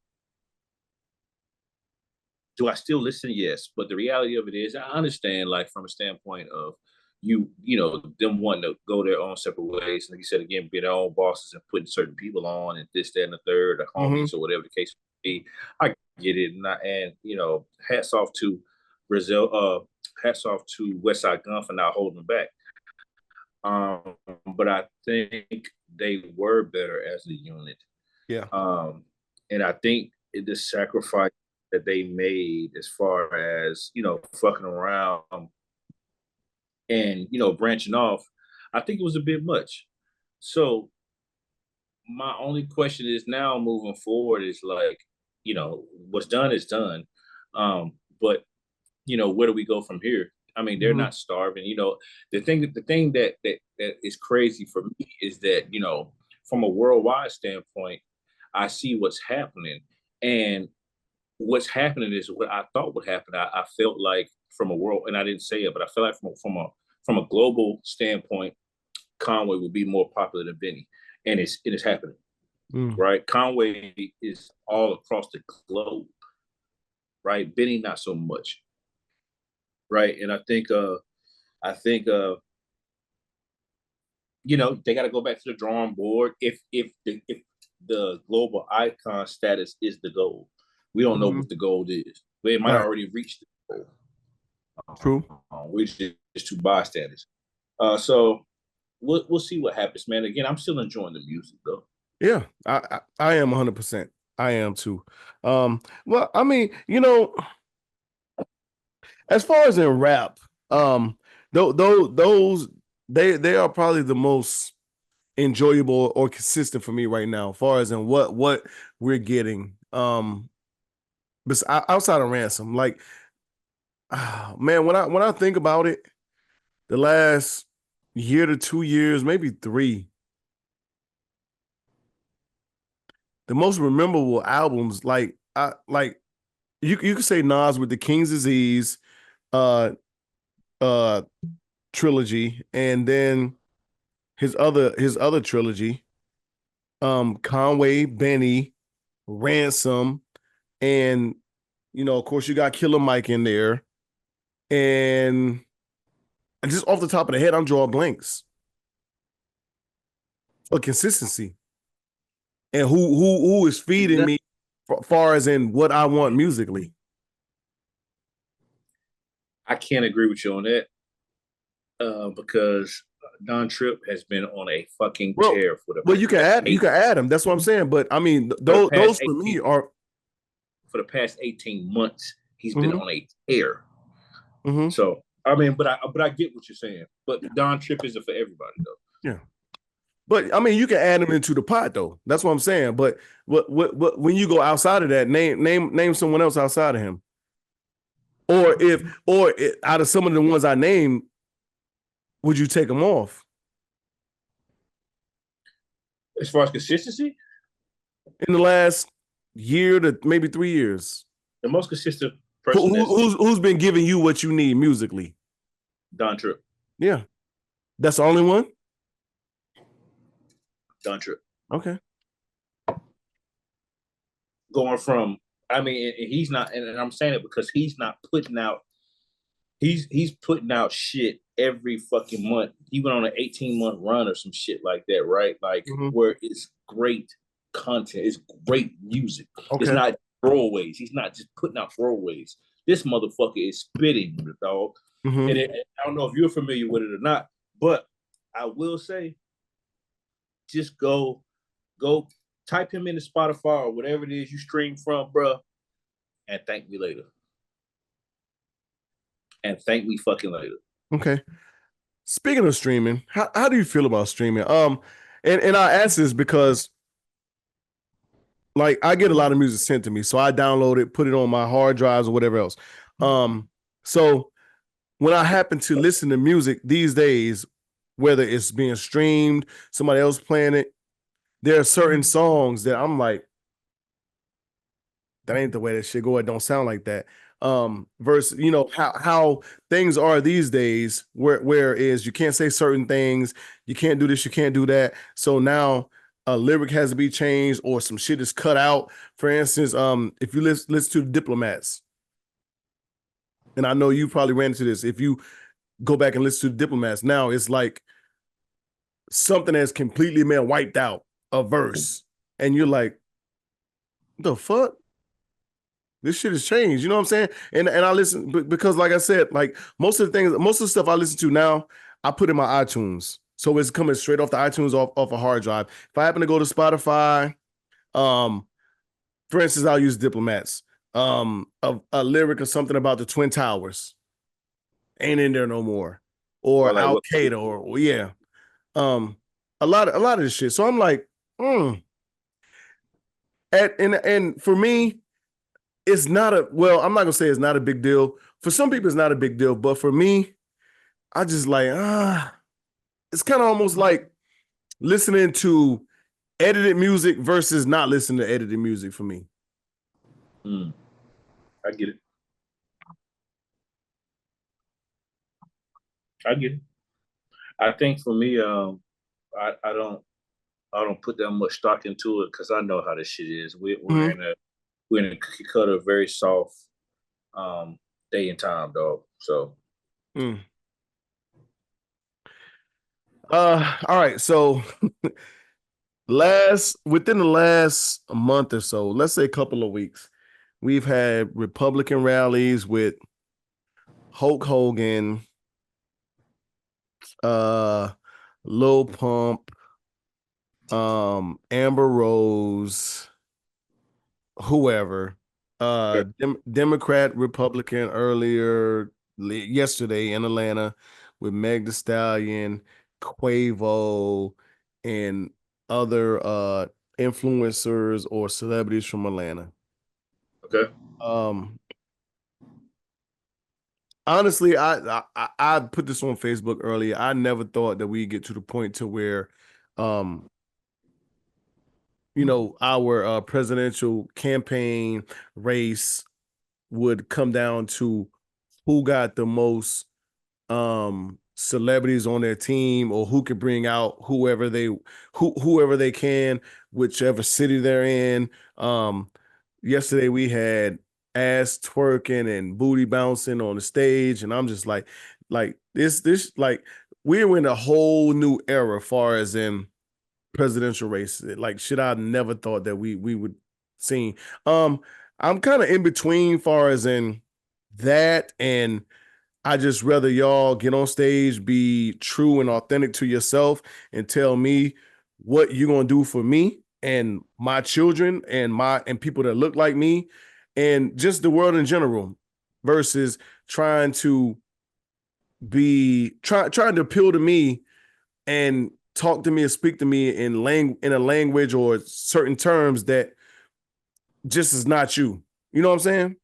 do I still listen? Yes. But the reality of it is I understand, like, from a standpoint of them wanting to go their own separate ways. Like you said, again, be their own bosses and putting certain people on and this, that, and the third, the homies or whatever the case may be. I get it. And hats off to Brazil, hats off to Westside Gun for not holding back. But I think they were better as a unit. Yeah. And I think the sacrifice that they made as far as, fucking around and, branching off, I think it was a bit much. So my only question is now moving forward is like, what's done is done. But, where do we go from here? I mean, they're not starving. The thing that is crazy for me is that, from a worldwide standpoint, I see what's happening. And what's happening is what I thought would happen. I felt like from a world, and I didn't say it, but I felt like from a global standpoint, Conway would be more popular than Benny, and it is happening. Right? Conway is all across the globe. Right? Benny not so much. Right? And I think they got to go back to the drawing board if the global icon status is the goal. We don't know what the goal is. They might have already reached the goal. True. We're just two bystanders. So we'll see what happens, man. Again, I'm still enjoying the music though. Yeah, I am 100%. I am too. Well, I mean, as far as in rap, those they are probably the most enjoyable or consistent for me right now, as far as in what we're getting. But outside of Ransom, like, man, when I think about it, the last year to 2 years, maybe 3, the most memorable albums, like you could say Nas with the King's Disease trilogy, and then his other trilogy, Conway, Benny, Ransom, and of course you got Killer Mike in there, and just off the top of the head, I'm drawing blanks for consistency. And who is feeding me as far as in what I want musically. I can't agree with you on that because Don Tripp has been on a fucking tear for the. Well, you can add him. That's what I'm saying. But I mean, those for me are for the past 18 months. He's been on a tear. So I mean, but I get what you're saying. But Don Tripp isn't for everybody though. Yeah. But I mean, you can add him into the pot though. That's what I'm saying. But what when you go outside of that, name someone else outside of him. Or out of some of the ones I named, would you take them off? As far as consistency? In the last year to maybe 3 years. The most consistent person who's been giving you what you need musically? Don Tripp. Yeah. That's the only one? Don Tripp. Okay. Going from, I mean, he's not, and I'm saying it because he's not putting out, he's putting out shit every fucking month. He went on an 18-month run or some shit like that, right? Like where it's great content, it's great music. Okay. It's not throwaways. He's not just putting out throwaways. This motherfucker is spitting, dog. And I don't know if you're familiar with it or not, but I will say, just go type him into Spotify or whatever it is you stream from, bro, and thank me later. And thank me fucking later. Okay. Speaking of streaming, how do you feel about streaming? And I ask this because, like, I get a lot of music sent to me, so I download it, put it on my hard drives or whatever else. So when I happen to listen to music these days, whether it's being streamed, somebody else playing it, there are certain songs that I'm like, that ain't the way that shit go. It don't sound like that. Versus, you know, how things are these days, where is you can't say certain things, you can't do this, you can't do that. So now a lyric has to be changed or some shit is cut out. For instance, if you listen to the Diplomats, and I know you probably ran into this, if you go back and listen to the Diplomats, now it's like something that's completely wiped out, a verse, and you're like, the fuck? This shit has changed. You know what I'm saying? And I listen because, like I said, like most of the stuff I listen to now, I put in my iTunes. So it's coming straight off the iTunes off a hard drive. If I happen to go to Spotify, for instance, I'll use Diplomats. A lyric or something about the Twin Towers ain't in there no more. Or like Al Qaeda, or yeah. A lot of this shit. So I'm like, and for me, it's not I'm not gonna say it's not a big deal. For some people, it's not a big deal, but for me, I just like, it's kind of almost like listening to edited music versus not listening to edited music for me. I get it. I get it. I think for me, I don't put that much stock into it because I know how this shit is. We're in a cookie cutter, very soft day and time, dog. So. All right. So within the last month or so, let's say a couple of weeks, we've had Republican rallies with Hulk Hogan, Lil Pump, Amber Rose, whoever, Democrat, Republican yesterday in Atlanta with Meg Thee Stallion, Quavo, and other influencers or celebrities from Atlanta. Okay. Honestly, I put this on Facebook earlier. I never thought that we'd get to the point to where you know, our presidential campaign race would come down to who got the most celebrities on their team, or who could bring out whoever they can, whichever city they're in. Yesterday we had ass twerking and booty bouncing on the stage, and I'm just like this like we're in a whole new era far as in presidential race. Like shit I never thought that we would see. I'm kind of in between far as in that, and I just rather y'all get on stage, be true and authentic to yourself, and tell me what you're gonna do for me and my children and people that look like me and just the world in general, versus trying to appeal to me and talk to me and speak to me in a language or certain terms that just is not you. You know what I'm saying?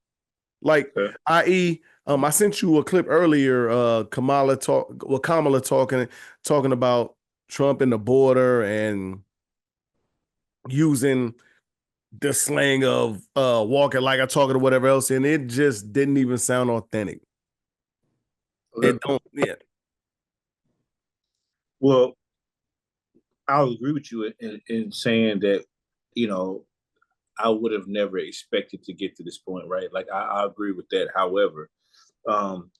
Like, i.e., I sent you a clip earlier, Kamala talking about Trump and the border and using the slang of walking like I talking or whatever else, and it just didn't even sound authentic. It don't, yeah. Well, I'll agree with you in saying that, you know, I would have never expected to get to this point, right? Like I agree with that. However,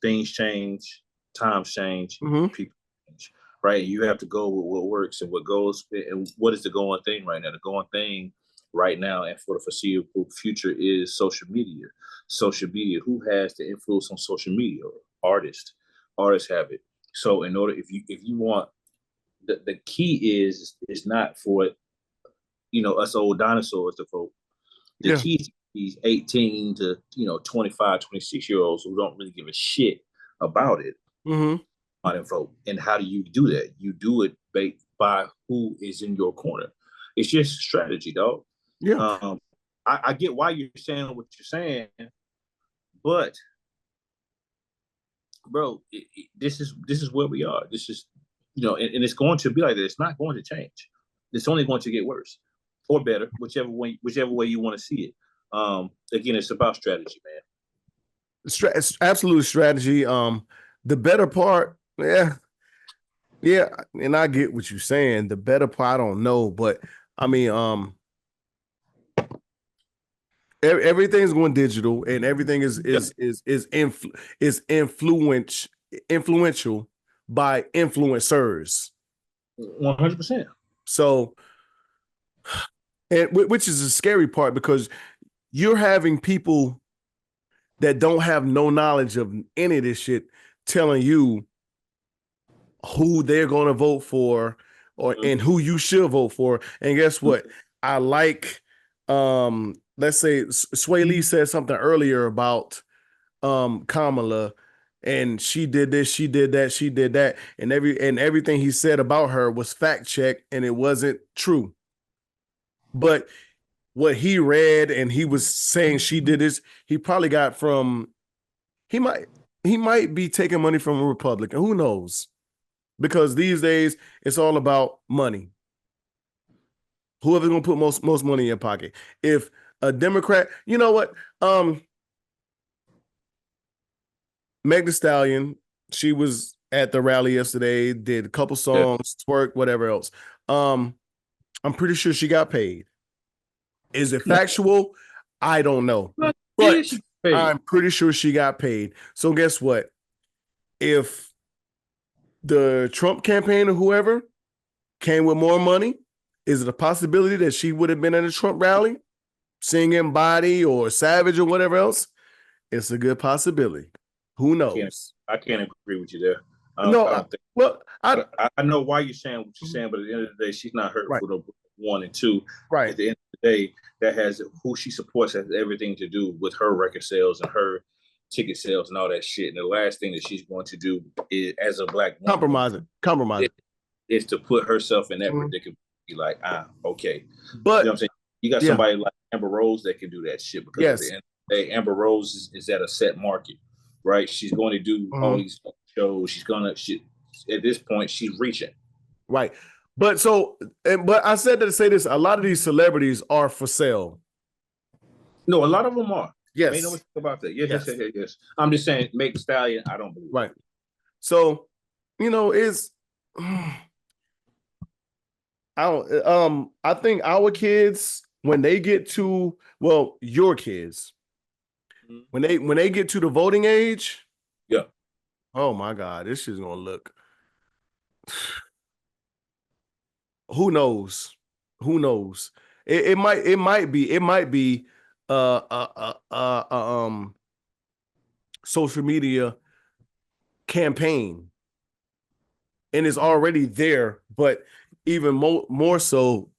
things change, times change, people change, right? You have to go with what works and what goes, and what is the going thing right now? The going thing right now and for the foreseeable future is social media. Social media. Who has the influence on social media? Artists. Artists have it. So in order, if you want, the key is not for, you know, us old dinosaurs to vote. The key is these 18 to 25, 26-year-olds who don't really give a shit about it. On and vote. And how do you do that? You do it by who is in your corner. It's just strategy, dog. Yeah. I get why you're saying what you're saying, but bro, this is where we are. This is, and it's going to be like that. It's not going to change. It's only going to get worse or better, whichever way you want to see it. Again, it's about strategy, man. Absolute strategy. The better part, yeah, and I get what you're saying. The better part, I don't know, but I mean, everything's going digital, and everything influential by influencers. 100%. So, and which is a scary part because you're having people that don't have no knowledge of any of this shit telling you who they're going to vote for or and who you should vote for. And guess what? I like let's say Sway Lee said something earlier about Kamala, and she did this, she did that, she did that, and everything he said about her was fact checked and it wasn't true. But what he read and he was saying she did this, he probably got from he might be taking money from a Republican. Who knows? Because these days it's all about money. Whoever's gonna put most money in your pocket. If a Democrat, you know what? Meg Thee Stallion, she was at the rally yesterday, did a couple songs, twerk, whatever else. I'm pretty sure she got paid. Is it factual? I don't know. But I'm pretty sure she got paid. So guess what? If the Trump campaign or whoever came with more money, is it a possibility that she would have been at a Trump rally singing Body or Savage or whatever else? It's a good possibility. Who knows? I can't agree with you there. I don't think. Well, I know why you're saying what you're saying, but at the end of the day, she's not hurting for the 1 and 2. Right. At the end of the day, that has who she supports has everything to do with her record sales and her ticket sales and all that shit. And the last thing that she's going to do is, as a black woman, compromise is to put herself in that predicament. Be like, okay. But you know what I'm saying? You got somebody like Amber Rose that can do that shit because at the end of the day, Amber Rose is at a set market, right? She's going to do all these shows. She's gonna at this point, she's reaching. Right. But I said that to say this, a lot of these celebrities are for sale. No, a lot of them are. Yes. Ain't no mistake about that. Yes. I'm just saying, Meg Thee Stallion, I don't believe. Right. So, it's I think our kids, when they get to, well, your kids, when they get to the voting age, oh my God, this is gonna look. Who knows? It might be social media campaign, and it's already there, but even more so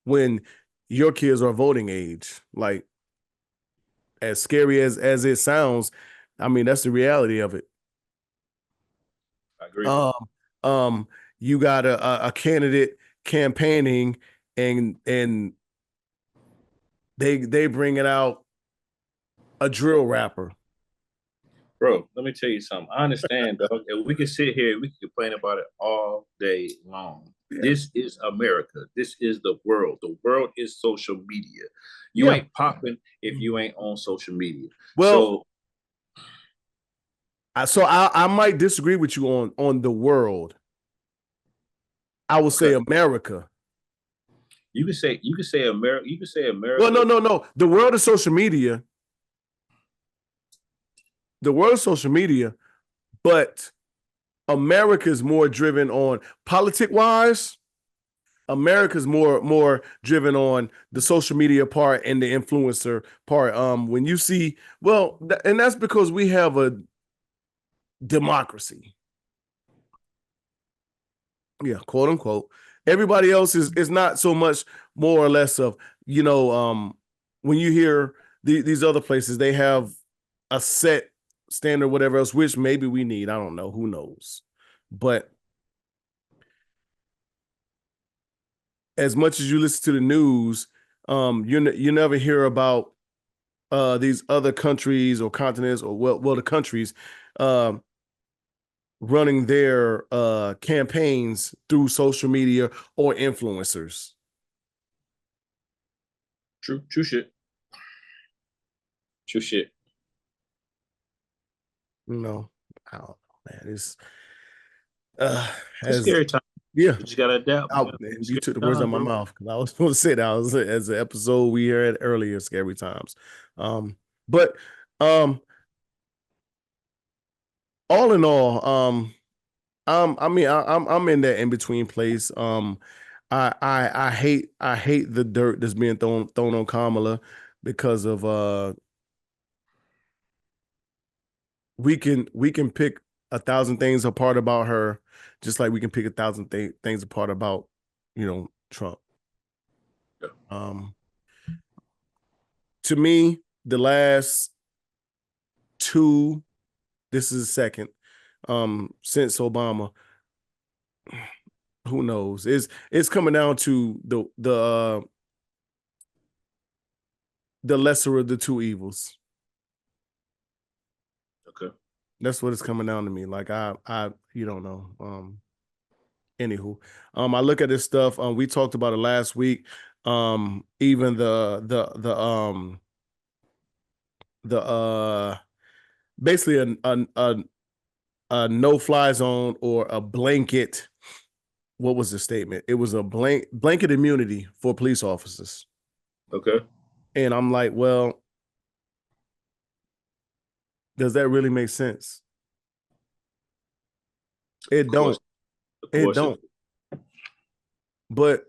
when your kids are voting age. Like, as scary as it sounds, I mean, that's the reality of it. I agree. You got a candidate campaigning and they bringing out a drill rapper. Bro, let me tell you something. I understand, dog. And we can sit here, we can complain about it all day long. Yeah. This is America. This is the world. The world is social media. You ain't popping if you ain't on social media. Well, so I might disagree with you on the world. I will say America. You can say America. You can say America. Well, no. The world is social media. The world is social media, but America is more driven on politic-wise. America's more driven on the social media part and the influencer part. When you see, and that's because we have a democracy. Yeah, quote unquote. Everybody else is not so much, more or less of, when you hear these other places, they have a set standard, whatever else, which maybe we need. I don't know. Who knows? But as much as you listen to the news, you never hear about these other countries or continents or the countries running their campaigns through social media or influencers. True shit. I don't know, man. It's a scary time. Yeah. You just gotta adapt. Man, you took the words out of my mouth because I was going to say that as an episode we had earlier, Scary Times. But all in all, I'm in that in between place. I hate the dirt that's being thrown on Kamala because of we can pick 1,000 things apart about her, just like we can pick 1,000 things apart about Trump. To me, the last two, this is the second, since Obama. Who knows? It's coming down to the lesser of the two evils. Okay. That's what it's coming down to me. Like you don't know. Anywho, I look at this stuff. We talked about it last week. Even the basically a no-fly zone or a blanket. What was the statement? It was a blanket immunity for police officers. Okay. And I'm like, well, does that really make sense? It don't. It don't. But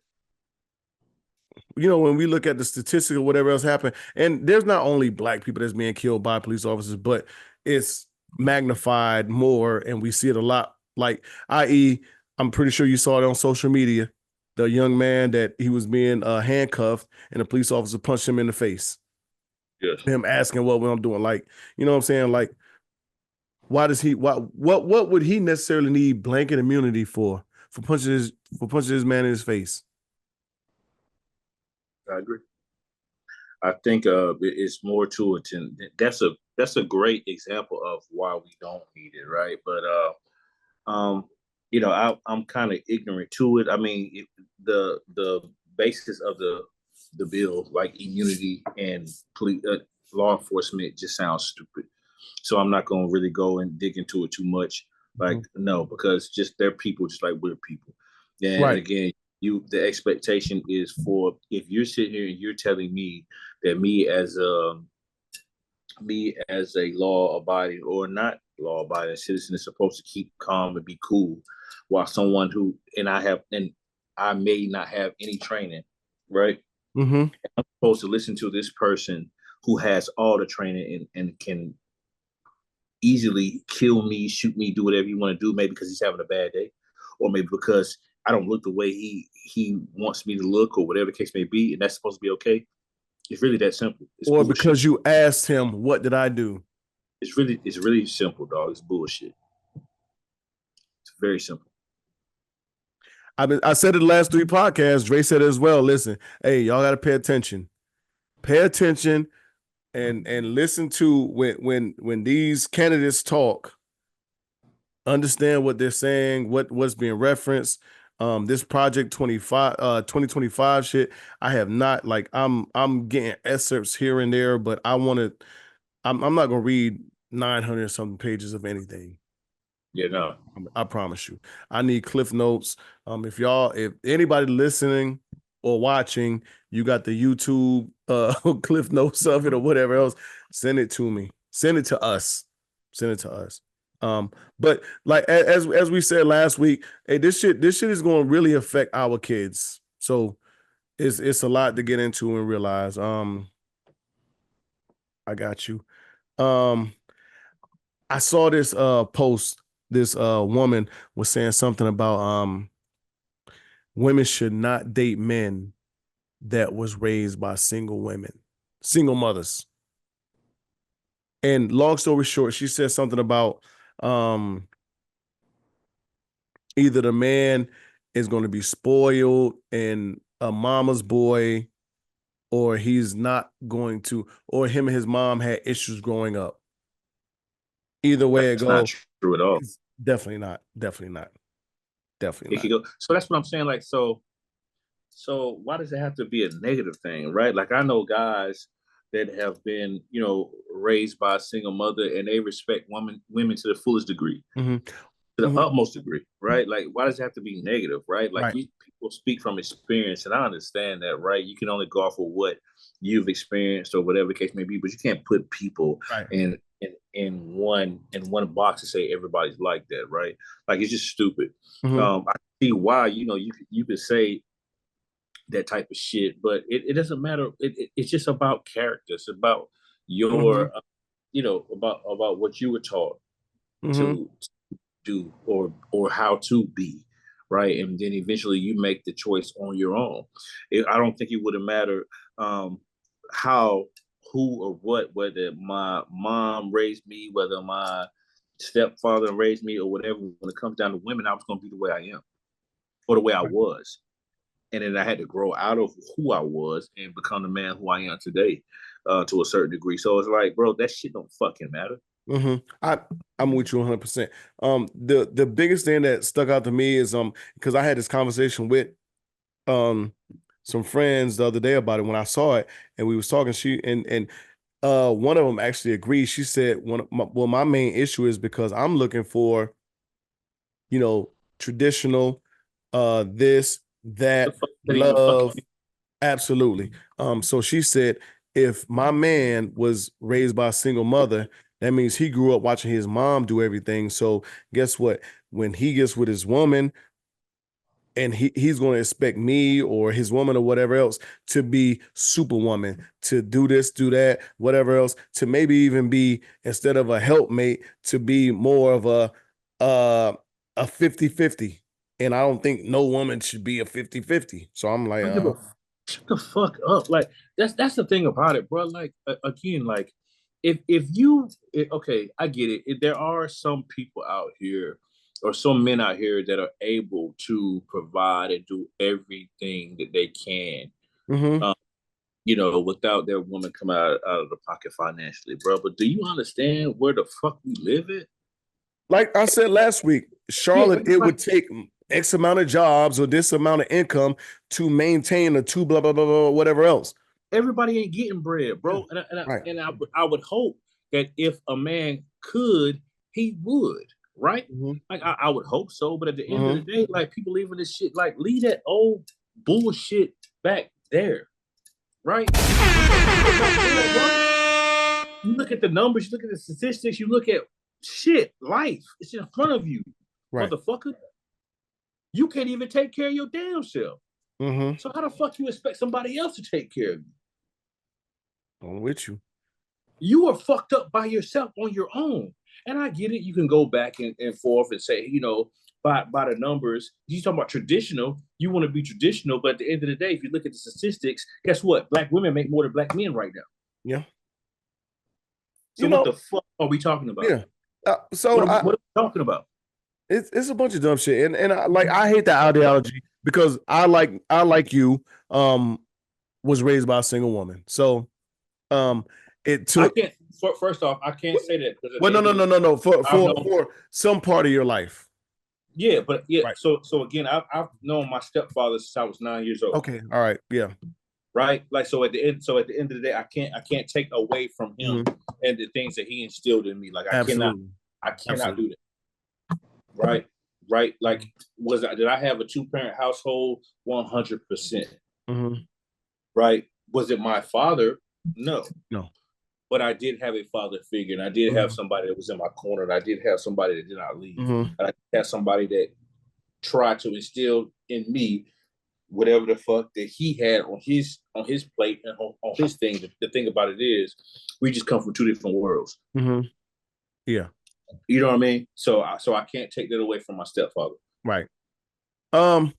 when we look at the statistics or whatever else happened, and there's not only black people that's being killed by police officers, but it's magnified more, and we see it a lot. Like, i.e., I'm pretty sure you saw it on social media. The young man that he was being handcuffed, and a police officer punched him in the face. Yes. Him asking what I'm doing, like, you know what I'm saying? Like, why does he? What would he necessarily need blanket immunity for punching his man in his face? I agree. I think it's more to it. And that's a great example of why we don't need it, right? But I'm kind of ignorant to it. I mean, the basis of the bill, like immunity and police, law enforcement, just sounds stupid. So I'm not going to really go and dig into it too much. Like, no, because just they're people, just like we're people. And Right. again, the expectation is for, if you're sitting here and you're telling me that me as a law abiding or not law abiding citizen is supposed to keep calm and be cool, while someone who and I may not have any training, right? Mm-hmm. I'm supposed to listen to this person who has all the training and can easily kill me, shoot me, do whatever you want to do, maybe because he's having a bad day, or maybe because I don't look the way he wants me to look, or whatever the case may be, and that's supposed to be okay. It's really that simple. It's or bullshit. Because you asked him, what did I do? It's really simple, dog. It's bullshit. It's very simple. I said it the last 3 podcasts. Dre said it as well. Listen, hey, y'all got to pay attention. Pay attention and listen to when these candidates talk. Understand what they're saying, what's being referenced. This Project 2025 shit, I have not, like, I'm getting excerpts here and there, but I'm not gonna read 900 something pages of anything. Yeah, no. I promise you. I need cliff notes. If anybody listening or watching, you got the YouTube cliff notes of it or whatever else, send it to me. Send it to us. Send it to us. But like as we said last week, hey, this shit is going to really affect our kids. So it's a lot to get into and realize. I got you. I saw this post. This woman was saying something about women should not date men that was raised by single mothers. And long story short, she said something about either the man is going to be spoiled and a mama's boy, or he's not going to, or him and his mom had issues growing up. Either way That's not true at all. It's definitely not. Definitely not. Definitely not. It could go. So that's what I'm saying. Like, so why does it have to be a negative thing, right? Like, I know guys that have been, raised by a single mother, and they respect women to the fullest degree, Mm-hmm. to the Mm-hmm. utmost degree, right? Like, why does it have to be negative, right? Like, Right. people speak from experience, and I understand that, right? You can only go off of what you've experienced or whatever the case may be, but you can't put people Right. in one box and say everybody's like that, right? Like, it's just stupid. Mm-hmm. I see why, you could say that type of shit, but it doesn't matter. It's just about character. It's about Mm-hmm. your, about what you were taught Mm-hmm. to do, or how to be, right? And then eventually you make the choice on your own. I don't think it would have mattered how, who, or what, whether my mom raised me, whether my stepfather raised me, or whatever. When it comes down to women, I was going to be the way I am, or the way I was. And then I had to grow out of who I was and become the man who I am today, to a certain degree. So it's like, bro, that shit don't fucking matter. Mm-hmm. I'm with you 100%. The biggest thing that stuck out to me is because I had this conversation with some friends the other day about it when I saw it, and we was talking. One of them actually agreed. She said, my main issue is because I'm looking for, traditional, this, that, That even love. fucking Absolutely. So she said, if my man was raised by a single mother, that means he grew up watching his mom do everything. So guess what? When he gets with his woman, and he's going to expect me or his woman or whatever else to be superwoman, to do this, do that, whatever else, to maybe even be, instead of a helpmate, to be more of a 50-50. And I don't think no woman should be a 50-50. So I'm like, shut the fuck up. Like, that's the thing about it, bro. Like, again, like, okay, I get it. There are some people out here, or some men out here, that are able to provide and do everything that they can, mm-hmm. without their woman coming out of the pocket financially, bro. But do you understand where the fuck we live at? Like I said last week, Yeah, Charlotte, it would take X amount of jobs or this amount of income to maintain a two blah blah blah blah whatever else. everybody ain't getting bread, Yeah. bro. And I, Right. and I, I would hope that if a man could, he would, right? Mm-hmm. Like, I would hope so. But at the end of the Mm-hmm. day, like, people leaving this shit, like, leave that old bullshit back there, right? You look at the numbers, you look at the statistics, you look at shit, life. It's in front of you, Right. motherfucker. You can't even take care of your damn self. Mm-hmm. So how the fuck you expect somebody else to take care of you? I'm with you. You are fucked up by yourself on your own. And I get it. You can go back and forth and say, by the numbers, you talking about traditional, you want to be traditional. But at the end of the day, if you look at the statistics, guess what? Black women make more than black men right now. Yeah. So what the fuck are we talking about? Yeah. What are we talking about? It's a bunch of dumb shit. And I hate that ideology because I like you, was raised by a single woman. So it took. I can't. First off, I can't say that. Well, no. For some part of your life. Yeah, but yeah. Right. So again, I've known my stepfather since I was 9 years old. Okay. All right. Yeah. Right. Like, so at the end of the day, I can't take away from him and the things that he instilled in me. Like, I cannot do that. Right. Right. Like, did I have a 2-parent household? 100%. Mm-hmm. Right. Was it my father? No. But I did have a father figure, and I did have somebody that was in my corner, and I did have somebody that did not leave. And I had somebody that tried to instill in me whatever the fuck that he had on his plate and on his thing. The thing about it is, we just come from two different worlds. Mm-hmm. Yeah. You know what I mean? So I can't take that away from my stepfather. Right. I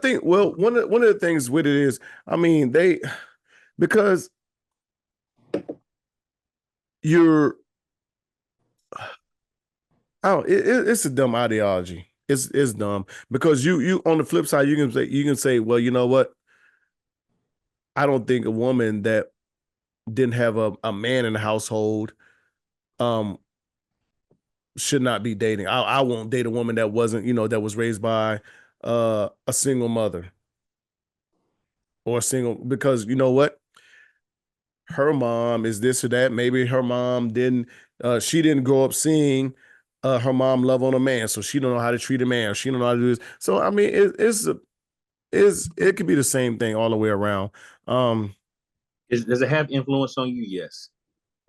think, well, one of the things with it is, I mean, because it's a dumb ideology. It's dumb because you on the flip side, you can say, well, you know what? I don't think a woman that didn't have a man in the household should not be dating. I won't date a woman that wasn't, that was raised by a single mother or a single, because you know what? her mom is this or that. Maybe her mom she didn't grow up seeing her mom love on a man, so she don't know how to treat a man. Or she don't know how to do this. So I mean, it could be the same thing all the way around. Does it have influence on you? Yes.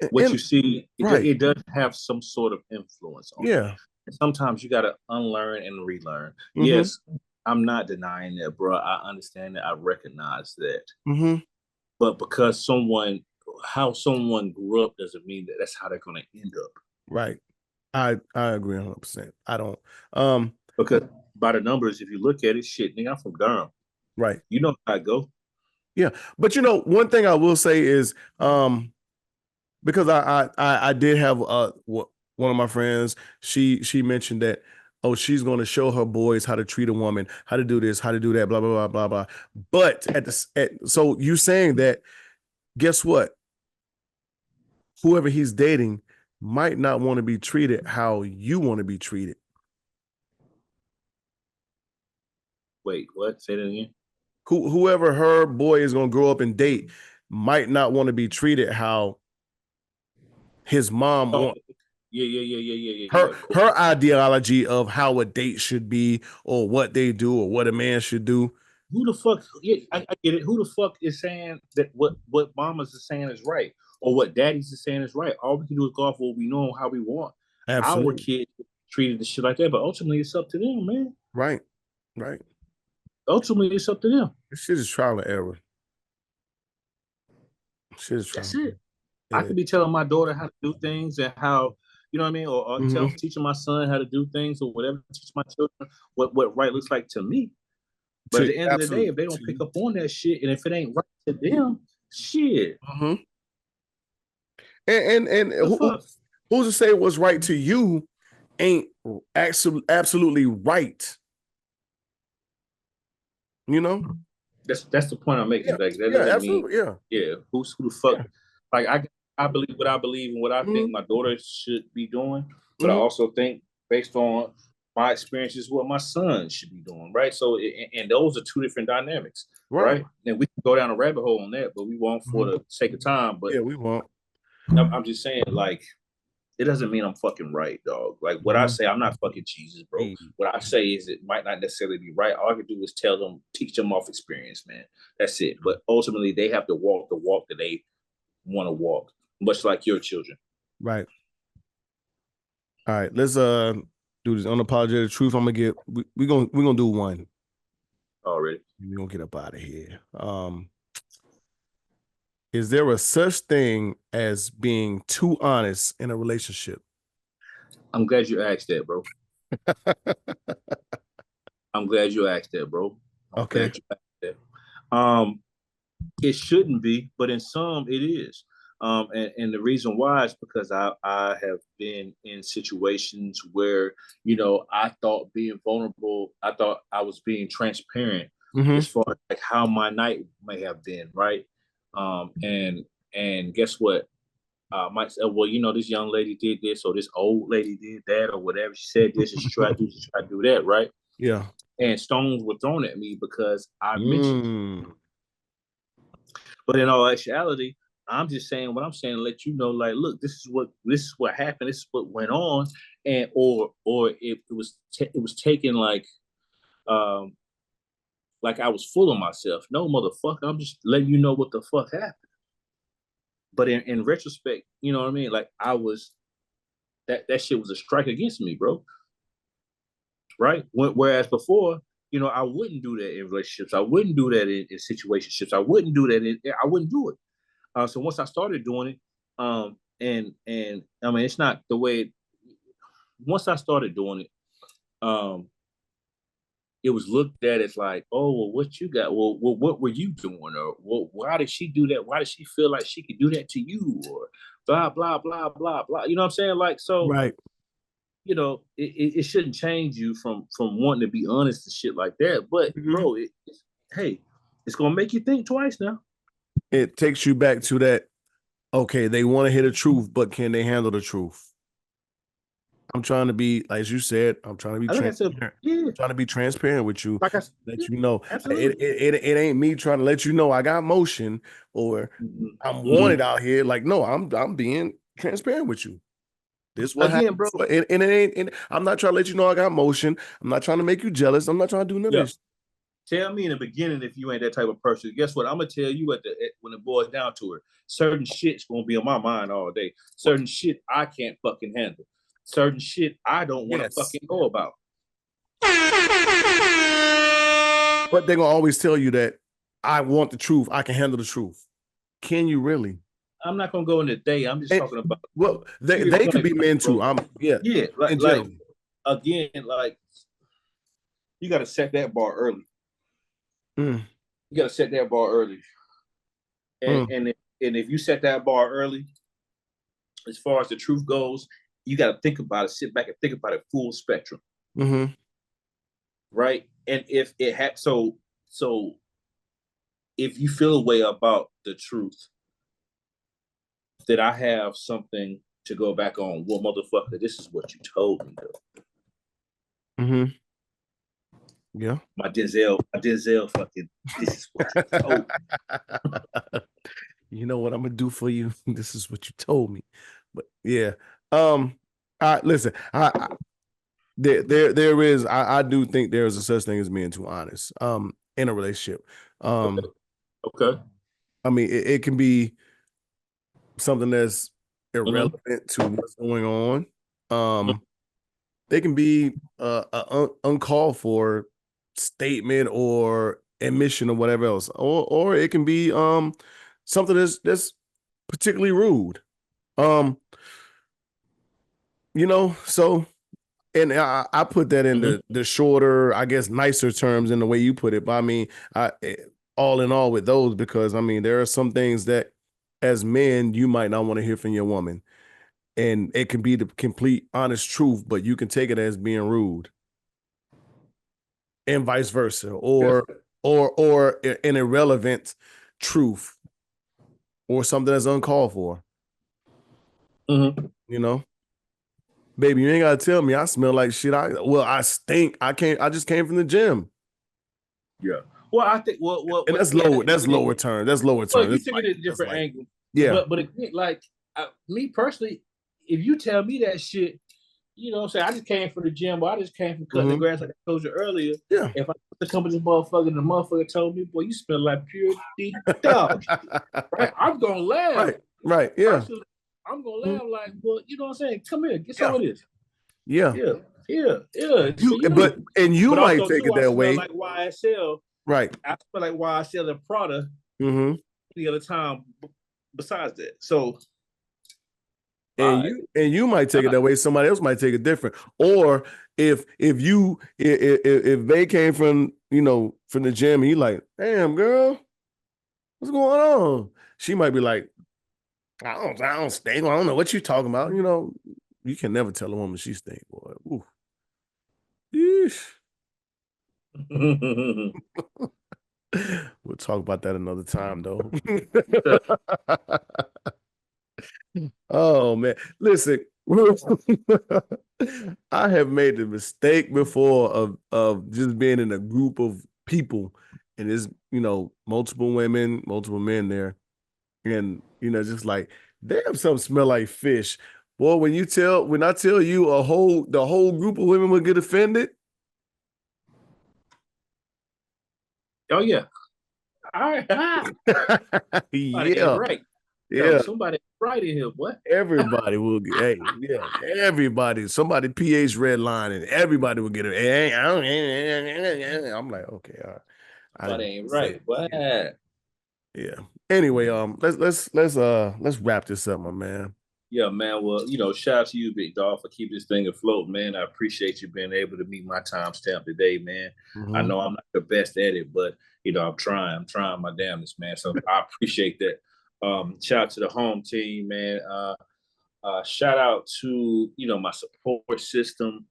What And you see, right. it does have some sort of influence on you. Yeah. And sometimes you got to unlearn and relearn. Mm-hmm. Yes, I'm not denying that, bro. I understand that. I recognize that. Mm-hmm. But because how someone grew up doesn't mean that that's how they're going to end up. Right. I agree 100%. I don't. Because by the numbers, if you look at it, shit, nigga, I'm from Durham. Right. You know how I go. Yeah. But one thing I will say is, because I did have one of my friends, she mentioned that, oh, she's going to show her boys how to treat a woman, how to do this, how to do that, blah blah blah blah blah. But so you saying that, guess what? Whoever he's dating might not want to be treated how you want to be treated. Wait, what? Say that again. Whoever her boy is going to grow up and date might not want to be treated how his mom wants. Yeah. Her ideology of how a date should be, or what they do, or what a man should do. Who the fuck? Yeah, I get it. Who the fuck is saying that what mamas is saying is right, or what daddies is saying is right? All we can do is go off what we know and how we want. Absolutely. Our kids treated the shit like that, but ultimately it's up to them, man. Right. Ultimately, it's up to them. This shit is trial and error. That's it. I could be telling my daughter how to do things and how, you know what I mean, or teaching my son how to do things or whatever, teach my children what right looks like to me. But at the end of the day, if they don't pick up on that shit, and if it ain't right to them, shit. Mm-hmm. And who's to say what's right to you ain't absolutely right? You know? That's the point I'm making. Yeah, like that doesn't absolutely, mean who the fuck. Yeah. Like I believe what I believe and what I think my daughter should be doing, but I also think based on my experiences what my son should be doing, right? So and those are two different dynamics, right? And we can go down a rabbit hole on that, but we won't for the sake of time. But yeah, we won't. I'm just saying, like, it doesn't mean I'm fucking right, dog. Like what I say, I'm not fucking Jesus, bro. What I say is it might not necessarily be right. All I can do is tell them, teach them off experience, man. That's it. But ultimately, they have to walk the walk that they want to walk, much like your children. Right. All right, let's do this unapologetic truth. I'm gonna we're gonna do one. Already. We're gonna get up out of here. Is there a such thing as being too honest in a relationship? I'm glad you asked that, bro. I'm glad you asked that, bro. Okay. It shouldn't be, but in some it is. And the reason why is because I have been in situations where, I thought being vulnerable, I thought I was being transparent as far as like how my night may have been, right? And guess what? Might say, well, this young lady did this, or this old lady did that, or whatever. She said this, and she tried to do that, right? Yeah. And stones were thrown at me because I mentioned. But in all actuality, I'm just saying what I'm saying to let you know, like, look, this is what happened, this is what went on, and or it was taken like I was full of myself. No, motherfucker, I'm just letting you know what the fuck happened. But in retrospect, you know what I mean? Like I was that shit was a strike against me, bro. Right? Whereas before, I wouldn't do that in relationships. I wouldn't do that in situationships. I wouldn't do that. I wouldn't do it. So once I started doing it, and I mean, it's not the way. Once I started doing it, it was looked at as like, oh, well, what you got? Well, what were you doing? Or well, why did she do that? Why did she feel like she could do that to you? Or blah blah blah blah blah. You know what I'm saying? Like so. Right. It shouldn't change you from wanting to be honest and shit like that. But bro, it's gonna make you think twice now. It takes you back to that. Okay, they want to hear the truth, but can they handle the truth? I'm trying to be, as you said, I'm trying to be transparent. I'm trying to be transparent with you. Like let you know. Absolutely. It ain't me trying to let you know I got motion or I'm wanted out here. Like, no, I'm being transparent with you. This what again, happens. bro. And it ain't. And I'm not trying to let you know I got motion. I'm not trying to make you jealous. I'm not trying to do none of this. Tell me in the beginning if you ain't that type of person. Guess what? I'm gonna tell you when it boils down to it. Certain shit's gonna be on my mind all day. Certain shit I can't fucking handle. Certain shit I don't want to fucking know about. But they're gonna always tell you that I want the truth. I can handle the truth. Can you really? I'm not gonna go in the day. I'm just talking about. Well, they could be men too. Yeah. Like again, like you got to set that bar early. You got to set that bar early. And if you set that bar early, as far as the truth goes, you got to think about it. Sit back and think about it full spectrum. Right. And if it had so if you feel a way about the truth, that I have something to go back on. Well, motherfucker, this is what you told me, though. Yeah. My Denzel fucking, this is what you told me. You know what I'm gonna do for you? This is what you told me. But yeah. Listen, there is, I do think there is a such thing as being too honest in a relationship. Okay. I mean, it can be something that's irrelevant to what's going on. They can be an uncalled for statement or admission or whatever else, or it can be something that's particularly rude. So, and I put that in the shorter, I guess, nicer terms in the way you put it. But I mean, all in all with those, because I mean, there are some things that as men, you might not want to hear from your woman. And it can be the complete honest truth, but you can take it as being rude. And vice versa. Or an irrelevant truth. Or something that's uncalled for. You know? Baby, you ain't gotta tell me I smell like shit. I stink. I just came from the gym. Yeah. Well, I think and that's lower. That's lower term. That's lower term. Well, you take it at a different angle. Yeah. But again, like me personally, if you tell me that shit, you know what I'm saying? I just came from the gym, or I just came from cutting the grass, like I told you earlier. Yeah. If I to come with this motherfucker and the motherfucker told me, boy, you smell like pure deep dog. Right? I'm gonna laugh. Right. Yeah. Personally, I'm gonna laugh like, well, you know what I'm saying? Come here, get some of this. Yeah. Yeah. But might take it that way. Like YSL. Right. I feel like YSL and Prada the other time besides that. So and you might take it that way, somebody else might take it different. Or if they came from the gym and you like, damn girl, what's going on? She might be like, I don't stink. I don't know what you're talking about. You can never tell a woman she stink, boy. Ooh. Yeesh. We'll talk about that another time, though. Oh man, listen. I have made the mistake before of just being in a group of people, and there's multiple women, multiple men there, and just like, damn, something smell like fish. Boy, when I tell you the whole group of women would get offended. Oh yeah. All right. Yeah. Right. Yeah. Somebody right in here, what? Everybody will get, everybody. Somebody pH red line, and everybody will get it. I'm like, okay, all right. That ain't right. What? Yeah. Anyway, let's wrap this up, my man. Yeah, man. Well, shout out to you, big dog, for keeping this thing afloat, man. I appreciate you being able to meet my timestamp today, man. I know I'm not the best at it, but I'm trying my damnedest, man. So I appreciate that. Shout out to the home team, man. Shout out to my support system.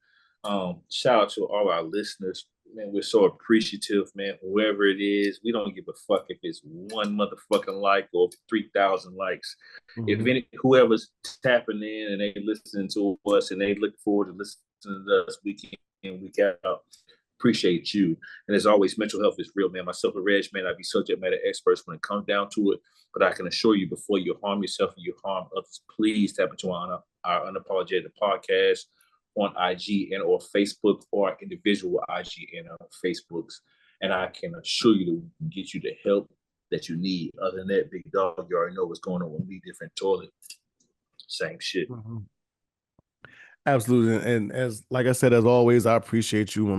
Shout out to all our listeners. man, we're so appreciative, man. Whoever it is, we don't give a fuck if it's one motherfucking like or 3,000 likes. Mm-hmm. If whoever's tapping in and they listening to us and they look forward to listening to us week in, week out, appreciate you. And as always, mental health is real, man. Myself and Reg, man, I'd be subject matter experts when it comes down to it. But I can assure you, before you harm yourself and you harm others, please tap into our Unapologetic podcast on IG and or Facebook, or individual IG and Facebooks. And I can assure you to get you the help that you need. Other than that, big dog, you already know what's going on with me, different toilet. Same shit. Mm-hmm. Absolutely. And as like I said, as always, I appreciate you, my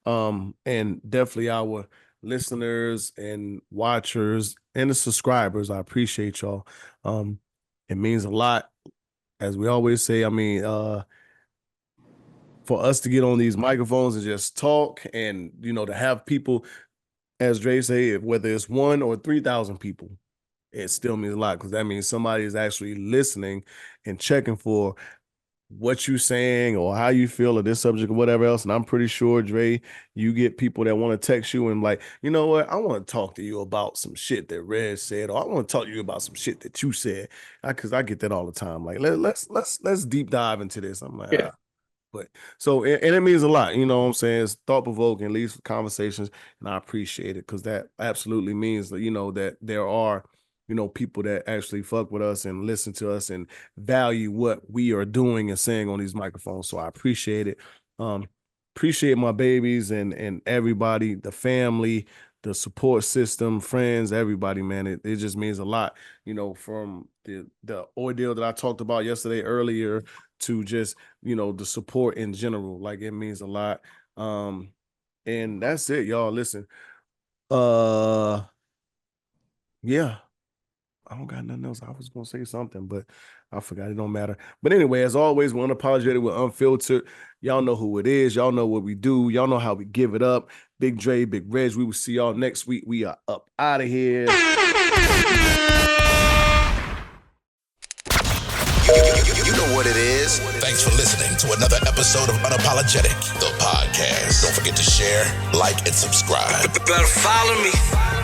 man. And definitely our listeners and watchers and the subscribers. I appreciate y'all. It means a lot. As we always say, I mean, for us to get on these microphones and just talk and, you know, to have people, as Dre say, whether it's 1 or 3,000 people, it still means a lot, because that means somebody is actually listening and checking for what you saying or how you feel of this subject or whatever else. And I'm pretty sure, Dre, you get people that want to text you and like, you know what, I want to talk to you about some shit that Red said, or I want to talk to you about some shit that you said, because I get that all the time. Like, let's deep dive into this. I'm like, yeah. But so, and it means a lot, you know what I'm saying? It's thought provoking, leads for conversations, and I appreciate it, because that absolutely means that, you know, that there are, you know, people that actually fuck with us and listen to us and value what we are doing and saying on these microphones. So I appreciate it. Appreciate my babies and everybody, the family, the support system, friends, everybody, man. It just means a lot, you know, from the ordeal that I talked about yesterday earlier to just, you know, the support in general. Like, it means a lot. And that's it, y'all. Listen, yeah, I don't got nothing else. I was gonna say something, but I forgot. It don't matter. But anyway, as always, we're Unapologetic, we're unfiltered. Y'all know who it is. Y'all know what we do. Y'all know how we give it up. Big Dre, Big Reg. We will see y'all next week. We are up out of here. You know what it is. Thanks for listening to another episode of Unapologetic, the podcast. Don't forget to share, like, and subscribe. Better follow me.